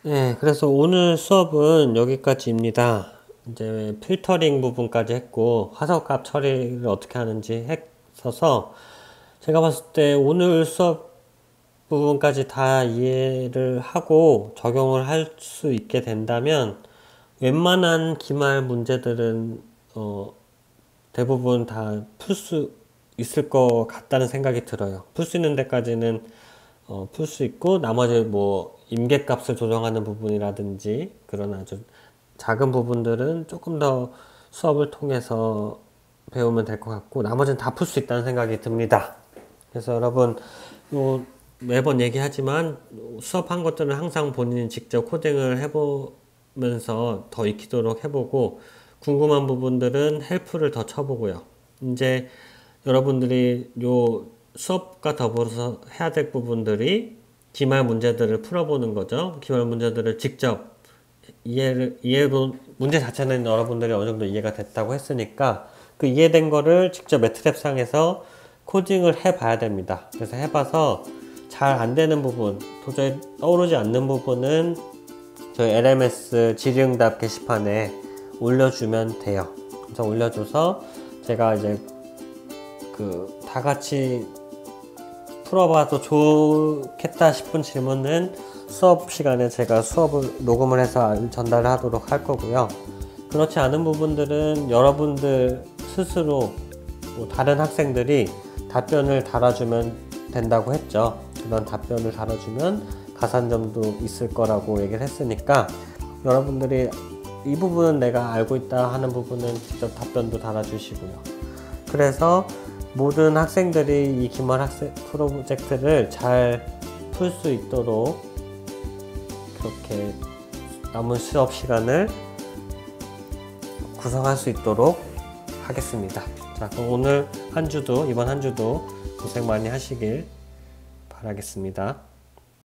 네, 그래서 오늘 수업은 여기까지입니다. 이제 필터링 부분까지 했고 화소값 처리를 어떻게 하는지 했어서 제가 봤을 때 오늘 수업 부분까지 다 이해를 하고 적용을 할 수 있게 된다면 웬만한 기말 문제들은 대부분 다 풀 수 있을 것 같다는 생각이 들어요. 풀 수 있는 데까지는 풀 수 있고 나머지 뭐 임계값을 조정하는 부분이라든지 그런 아주 작은 부분들은 조금 더 수업을 통해서 배우면 될 것 같고, 나머지는 다 풀 수 있다는 생각이 듭니다. 그래서 여러분, 매번 얘기하지만 수업한 것들은 항상 본인이 직접 코딩을 해보면서 더 익히도록 해보고, 궁금한 부분들은 헬프를 더 쳐보고요. 이제 여러분들이 요 수업과 더불어서 해야 될 부분들이 기말 문제들을 풀어보는 거죠. 기말 문제들을 직접 문제 자체는 여러분들이 어느 정도 이해가 됐다고 했으니까 그 이해된 거를 직접 매트랩 상에서 코딩을 해 봐야 됩니다. 그래서 해봐서 잘 안 되는 부분, 도저히 떠오르지 않는 부분은 저희 LMS 질의응답 게시판에 올려주면 돼요. 그래서 올려줘서 제가 이제 다 같이 풀어봐도 좋겠다 싶은 질문은 수업 시간에 제가 수업을 녹음을 해서 전달을 하도록 할 거고요. 그렇지 않은 부분들은 여러분들 스스로 다른 학생들이 답변을 달아주면 된다고 했죠. 그런 답변을 달아주면 가산점도 있을 거라고 얘기를 했으니까 여러분들이 이 부분은 내가 알고 있다 하는 부분은 직접 답변도 달아주시고요. 그래서 모든 학생들이 이 기말 학생 프로젝트를 잘 풀 수 있도록 그렇게 남은 수업 시간을 구성할 수 있도록 하겠습니다. 자, 그럼 이번 한 주도 고생 많이 하시길 바라겠습니다.